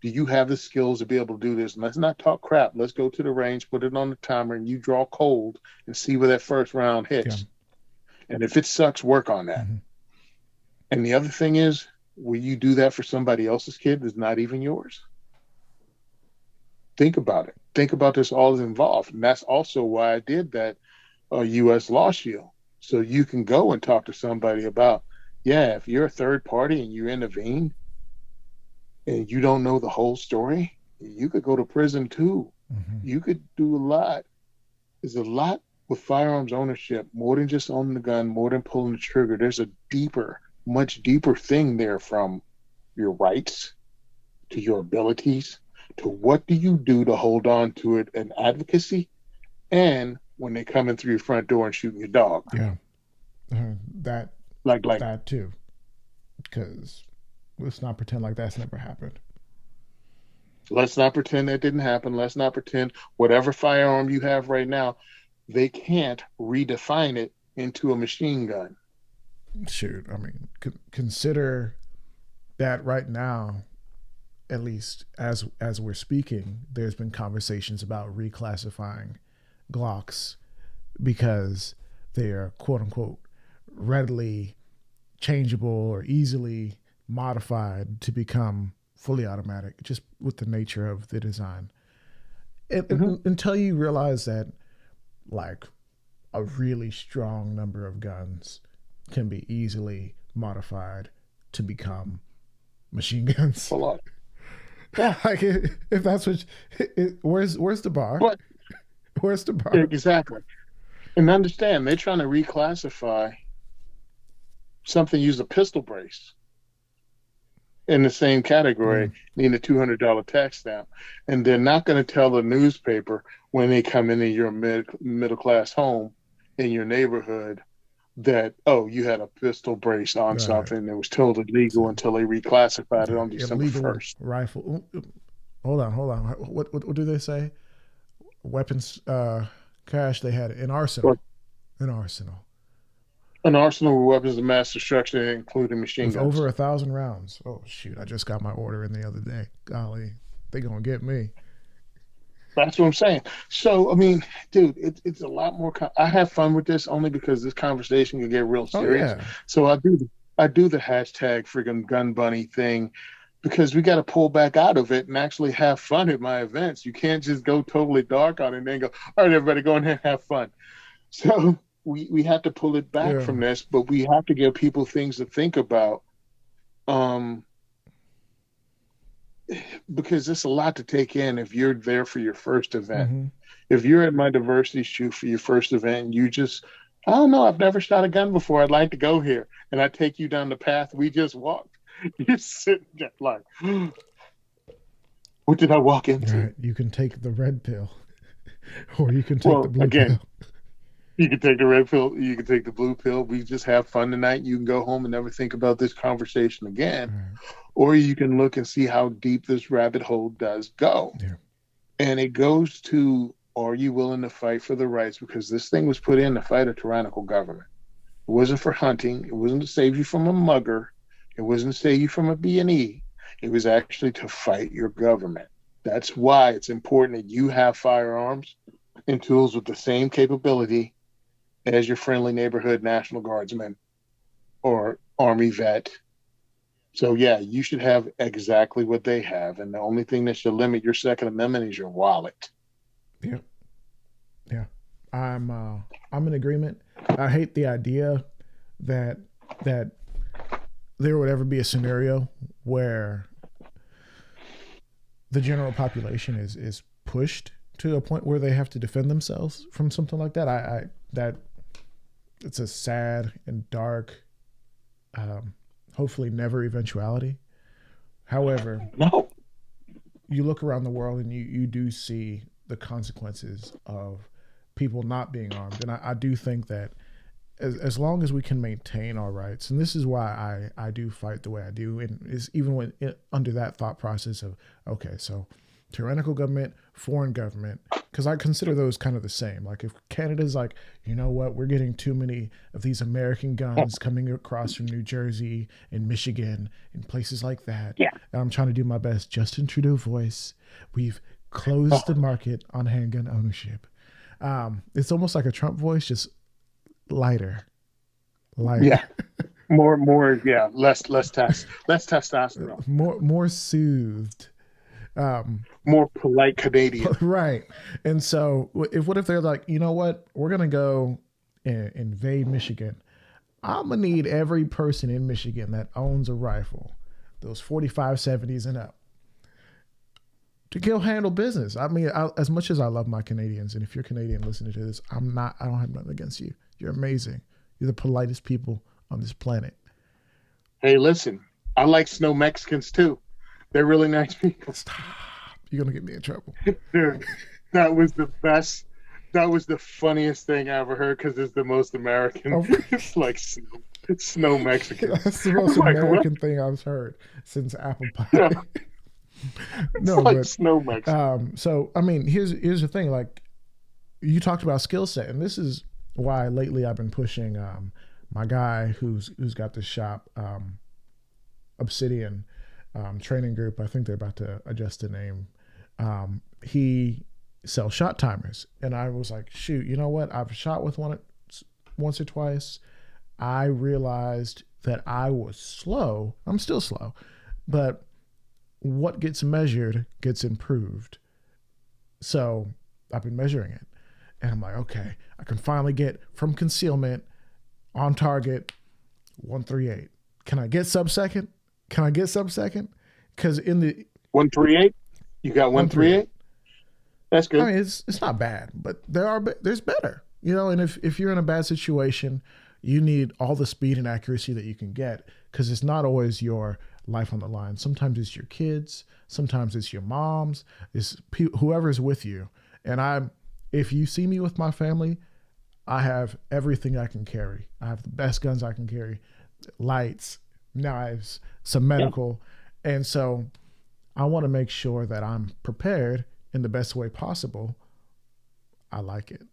Do you have the skills to be able to do this? And let's not talk crap. Let's go to the range, put it on the timer, and you draw cold and see where that first round Yeah. hits. And if it sucks, work on that. Mm-hmm. And the other thing is, will you do that for somebody else's kid that's not even yours? Think about it. Think about this all is involved. And that's also why I did that U.S. Law Shield. So you can go and talk to somebody about, yeah, if you're a third party and you intervene and you don't know the whole story, you could go to prison too. Mm-hmm. You could do a lot. There's a lot with firearms ownership, more than just owning the gun, more than pulling the trigger. There's a deeper, much deeper thing there, from your rights to your abilities to what do you do to hold on to it, and advocacy, and when they come in through your front door and shooting your dog. Yeah. That Like that too, because let's not pretend like that's never happened. let's not pretend that didn't happen. Let's not pretend whatever firearm you have right now, they can't redefine it into a machine gun. Shoot, I mean, consider that right now, at least as we're speaking, there's been conversations about reclassifying Glocks because they are quote unquote readily changeable or easily modified to become fully automatic, just with the nature of the design. Mm-hmm. Until you realize that, like, a really strong number of guns can be easily modified to become machine guns. A lot. Yeah. Like, if that's what, where's the bar? But Where's the bar? exactly. And understand, they're trying to reclassify something used a pistol brace in the same category, need a $200 tax stamp. And they're not going to tell the newspaper when they come into your middle class home in your neighborhood that, oh, you had a pistol brace on Right. something that was totally legal until they reclassified it on December Illegal 1st. rifle. Hold on. What do they say? Weapons cache. They had an arsenal. Or An arsenal an arsenal of weapons of mass destruction, including machine with guns. over 1,000 rounds. Oh shoot! I just got my order in the other day. Golly, they gonna get me. That's what I'm saying. So, I mean, dude, it's a lot more. I have fun with this only because this conversation can get real Oh serious. yeah. So I do the hashtag freaking gun bunny thing because we got to pull back out of it and actually have fun at my events. You can't just go totally dark on it and then go, all right, everybody, go in here and have fun. So we have to pull it back Yeah. from this, but we have to give people things to think about. because it's a lot to take in if you're there for your first event. Mm-hmm. If you're at my diversity shoot for your first event, and you just, I don't know, I've never shot a gun before. I'd like to go here. And I take you down the path we just walked. You're sitting there like, what did I walk into? Right. You can take the red pill, or you can take the Well, blue pill. again, you can take the red pill, you can take the blue pill. We just have fun tonight. You can go home and never think about this conversation again. Right. Or you can look and see how deep this rabbit hole does go. Yeah. And it goes to, are you willing to fight for the rights? Because this thing was put in to fight a tyrannical government. It wasn't for hunting. It wasn't to save you from a mugger. It wasn't to save you from a B&E. It was actually to fight your government. That's why it's important that you have firearms and tools with the same capability as your friendly neighborhood National Guardsman or Army vet. So yeah, you should have exactly what they have. And the only thing that should limit your Second Amendment is your wallet. Yeah. Yeah. I'm in agreement. I hate the idea that there would ever be a scenario where the general population is pushed to a point where they have to defend themselves from something like that. I that it's a sad and dark, hopefully never eventuality. However, No. you look around the world and you do see the consequences of people not being armed. And I do think that as long as we can maintain our rights, and this is why I do fight the way I do, and is even when under that thought process of, okay, so tyrannical government, foreign government, because I consider those kind of the same. Like if Canada's like, you know what, we're getting too many of these American guns coming across from New Jersey and Michigan and places like that. Yeah. And I'm trying to do my best. Justin Trudeau voice. We've closed the market on handgun ownership. It's almost like a Trump voice, just lighter. Yeah. More, yeah, less testosterone. More soothed. More polite Canadian. Right. And so what if they're like, you know what, we're gonna go and invade Michigan. I'm gonna need every person in Michigan that owns a rifle, those 45 70s and up, to go handle business. I mean, as much as I love my Canadians, and if you're Canadian listening to this, I don't have nothing against you. You're amazing. You're the politest people on this planet. Hey, listen, I like snow Mexicans too. They're really nice people. Stop. You're going to get me in trouble. Dude, that was the best. That was the funniest thing I ever heard because it's the most American. Oh. It's like snow Mexican. That's the most American thing I've heard since apple pie. Yeah. No, like but snow Mexican. so I mean, here's the thing. Like you talked about skill set, and this is why lately I've been pushing my guy who's got this shop, Obsidian training group. I think they're about to adjust the name. He sells shot timers, and I was like, shoot, you know what? I've shot with one once or twice. I realized that I was slow. I'm still slow, but what gets measured gets improved. So I've been measuring it, and I'm like, okay, I can finally get from concealment on target 138. Can I get sub-second? Because in the 138, you got 138. That's good. I mean, it's not bad, but there's better, you know. And if you're in a bad situation, you need all the speed and accuracy that you can get, because it's not always your life on the line. Sometimes it's your kids, sometimes it's your moms, it's whoever's with you. And if you see me with my family, I have everything I can carry. I have the best guns I can carry, lights, knives, some medical, and so I want to make sure that I'm prepared in the best way possible. I like it.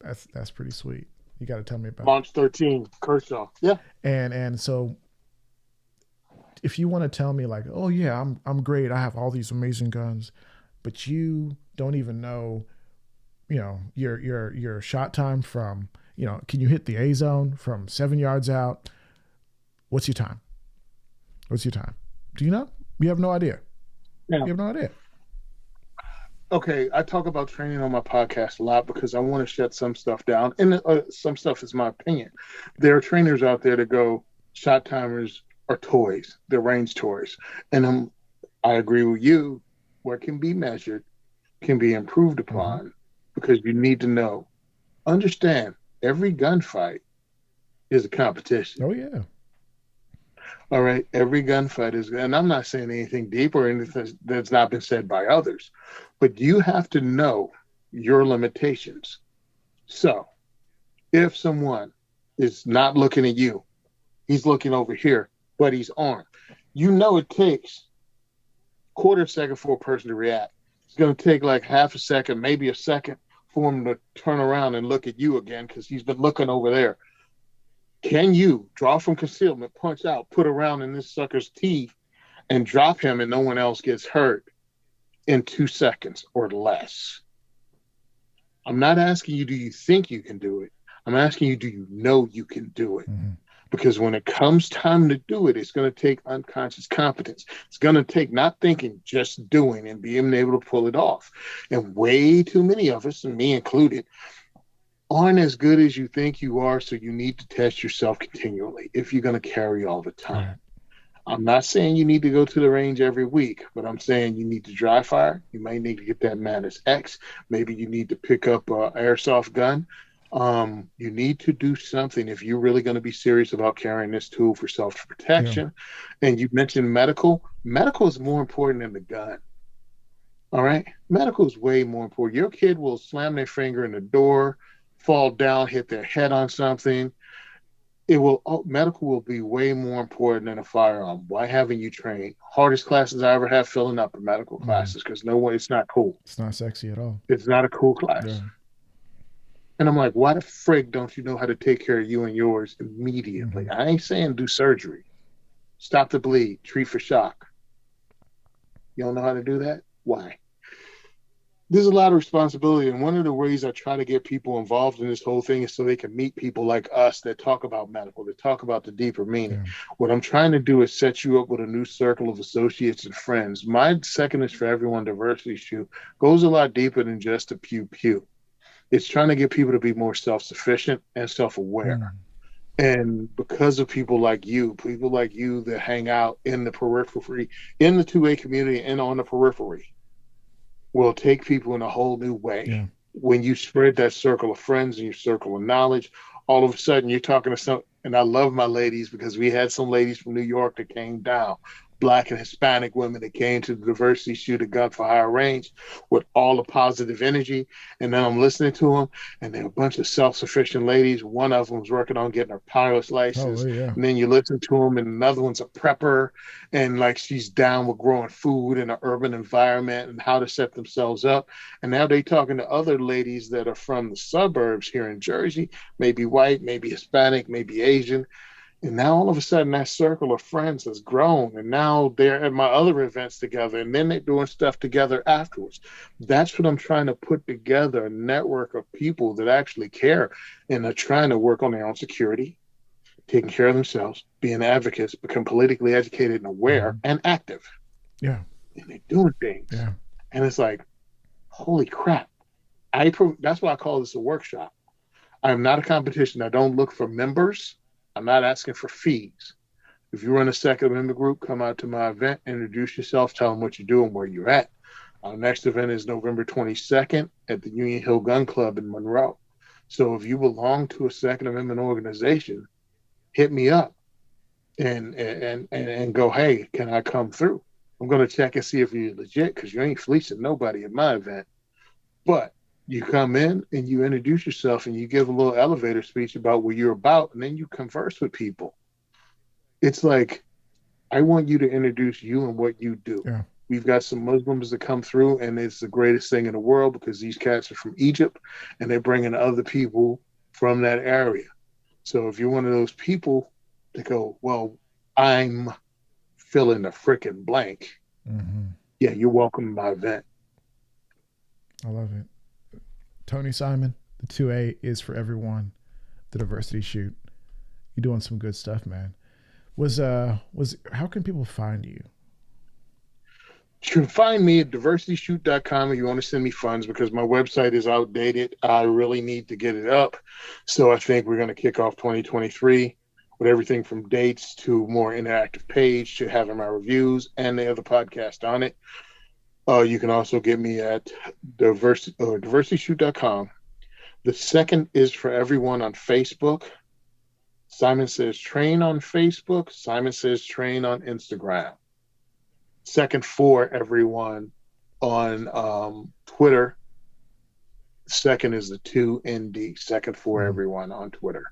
That's pretty sweet. You got to tell me about Launch 13, Kershaw. Yeah. And so if you want to tell me like, oh yeah, I'm great, I have all these amazing guns, but you don't even know, you know, your shot time from, you know, can you hit the A zone from 7 yards out? What's your time? Do you know? You have no idea. No. You have no idea. Okay, I talk about training on my podcast a lot because I want to shut some stuff down, and some stuff is my opinion. There are trainers out there that go, shot timers are toys, they're range toys, and I agree with you. What can be measured can be improved Mm-hmm. upon because you need to know, understand every gunfight is a competition. Oh yeah. All right. Every gunfight is, and I'm not saying anything deep or anything that's not been said by others, but you have to know your limitations. So if someone is not looking at you, he's looking over here, but he's armed. You know, it takes quarter second for a person to react. It's going to take like half a second, maybe a second for him to turn around and look at you again because he's been looking over there. Can you draw from concealment, punch out, put around in this sucker's teeth, and drop him and no one else gets hurt in 2 seconds or less? I'm not asking you, do you think you can do it? I'm asking you, do you know you can do it? Mm-hmm. Because when it comes time to do it, it's going to take unconscious competence. It's going to take not thinking, just doing and being able to pull it off. And way too many of us, and me included, aren't as good as you think you are. So you need to test yourself continually if you're going to carry all the time. Right. I'm not saying you need to go to the range every week, but I'm saying you need to dry fire. You may need to get that Mantis X. Maybe you need to pick up an airsoft gun. You need to do something if you're really going to be serious about carrying this tool for Yeah. self-protection. And you mentioned medical. Medical is more important than the gun. All right. Medical is way more important. Your kid will slam their finger in the door, fall down, hit their head on something. Medical will be way more important than a firearm. Why haven't you trained? Hardest classes I ever have filling up are medical Mm-hmm. classes because no one, it's not cool. It's not sexy at all. It's not a cool Yeah. class. And I'm like, why the frig don't you know how to take care of you and yours immediately? Mm-hmm. I ain't saying do surgery, stop the bleed, treat for shock. You don't know how to do that? Why? There's a lot of responsibility. And one of the ways I try to get people involved in this whole thing is so they can meet people like us that talk about medical, that talk about the deeper meaning. Yeah. What I'm trying to do is set you up with a new circle of associates and friends. My second is for everyone diversity shoot goes a lot deeper than just a pew pew. It's trying to get people to be more self-sufficient and self-aware. Mm. And because of people like you that hang out in the periphery, in the 2A community and on the periphery, will take people in a whole new way. Yeah. When you spread that circle of friends and your circle of knowledge, all of a sudden you're talking to some, and I love my ladies because we had some ladies from New York that came down, Black and Hispanic women that came to the diversity shoot at Gun for Higher Range with all the positive energy. And then I'm listening to them, and they're a bunch of self-sufficient ladies. One of them was working on getting her pilot's license. Oh yeah. And then you listen to them, and another one's a prepper, and like she's down with growing food in an urban environment and how to set themselves up. And now they talking to other ladies that are from the suburbs here in Jersey, maybe white, maybe Hispanic, maybe Asian. And now all of a sudden that circle of friends has grown. And now they're at my other events together. And then they're doing stuff together afterwards. That's what I'm trying to put together, a network of people that actually care and are trying to work on their own security, taking care of themselves, being advocates, become politically educated and aware Mm-hmm. and active. Yeah. And they're doing things. Yeah. And it's like, holy crap. That's why I call this a workshop. I'm not a competition. I don't look for members. I'm not asking for fees. If you run a Second Amendment group, come out to my event, introduce yourself, tell them what you do and where you're at. Our next event is November 22nd at the Union Hill Gun Club in Monroe. So if you belong to a Second Amendment organization, hit me up and go, hey, can I come through? I'm going to check and see if you're legit because you ain't fleecing nobody at my event. But you come in and you introduce yourself and you give a little elevator speech about what you're about, and then you converse with people. It's like, I want you to introduce you and what you do. Yeah. We've got some Muslims that come through, and it's the greatest thing in the world because these cats are from Egypt, and they're bringing other people from that area. So if you're one of those people that go, well, I'm filling a freaking blank, Mm-hmm. yeah, you're welcome to my event. I love it. Tony Simon, the 2A is for everyone. The diversity shoot. You're doing some good stuff, man. How can people find you? You can find me at diversityshoot.com if you want to send me funds because my website is outdated. I really need to get it up. So I think we're going to kick off 2023 with everything from dates to more interactive page to having my reviews and the other podcast on it. You can also get me at diversityshoot.com. The second is for everyone on Facebook. Simon Says Train on Facebook. Simon Says Train on Instagram. Second for everyone on Twitter. Second is the 2ND. Second for everyone on Twitter.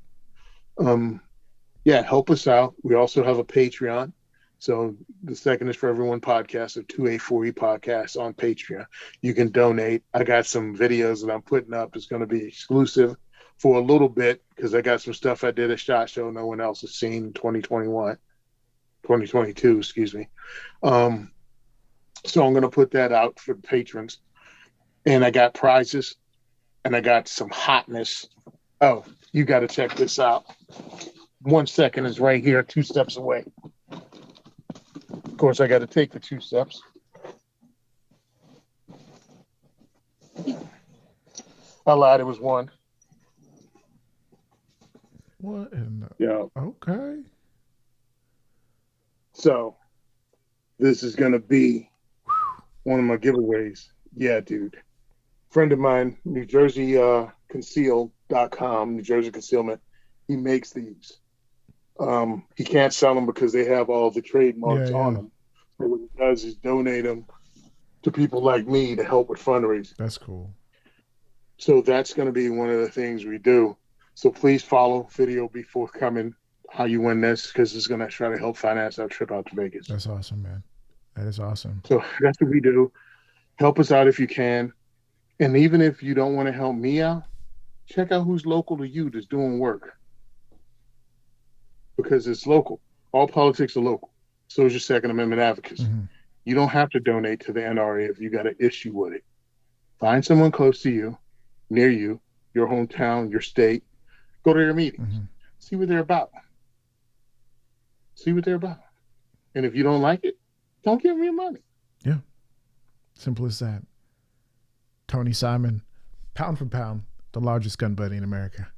Yeah, help us out. We also have a Patreon. So the second is for everyone podcast, a 2A4E podcast on Patreon. You can donate. I got some videos that I'm putting up. It's going to be exclusive for a little bit because I got some stuff I did at SHOT Show no one else has seen in 2022, excuse me. So I'm going to put that out for the patrons. And I got prizes and I got some hotness. Oh, you got to check this out. 1 second is right here, 2 steps away. Of course, I got to take the 2 steps. I lied, it was 1. What in the... Yeah. Okay. So, this is going to be one of my giveaways. Yeah, dude. Friend of mine, New Jersey Conceal.com, New Jersey Concealment, he makes these. He can't sell them because they have all the trademarks on them. So what he does is donate them to people like me to help with fundraising. That's cool. So that's going to be one of the things we do. So please follow. Video be forthcoming how you win this because it's going to try to help finance our trip out to Vegas. That's awesome, man. That is awesome. So that's what we do. Help us out if you can. And even if you don't want to help me out, check out who's local to you that's doing work. Because it's local. All politics are local. So is your Second Amendment advocacy. Mm-hmm. You don't have to donate to the NRA if you got an issue with it. Find someone close to you, near you, your hometown, your state. Go to their meetings. Mm-hmm. See what they're about. See what they're about. And if you don't like it, don't give them your money. Yeah. Simple as that. Tony Simon, pound for pound, the largest gun buddy in America.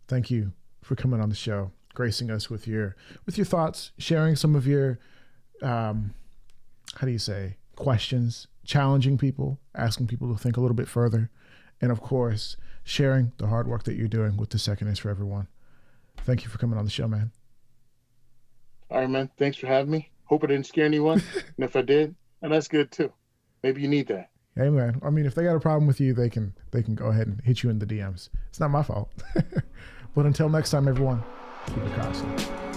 Thank you for coming on the show, gracing us with your thoughts, sharing some of your, questions, challenging people, asking people to think a little bit further, and of course, sharing the hard work that you're doing with the Second is for Everyone. Thank you for coming on the show, man. All right, man. Thanks for having me. Hope I didn't scare anyone. And if I did, and that's good too. Maybe you need that. Hey, man. I mean, if they got a problem with you, they can go ahead and hit you in the DMs. It's not my fault. But until next time, everyone, keep it constant.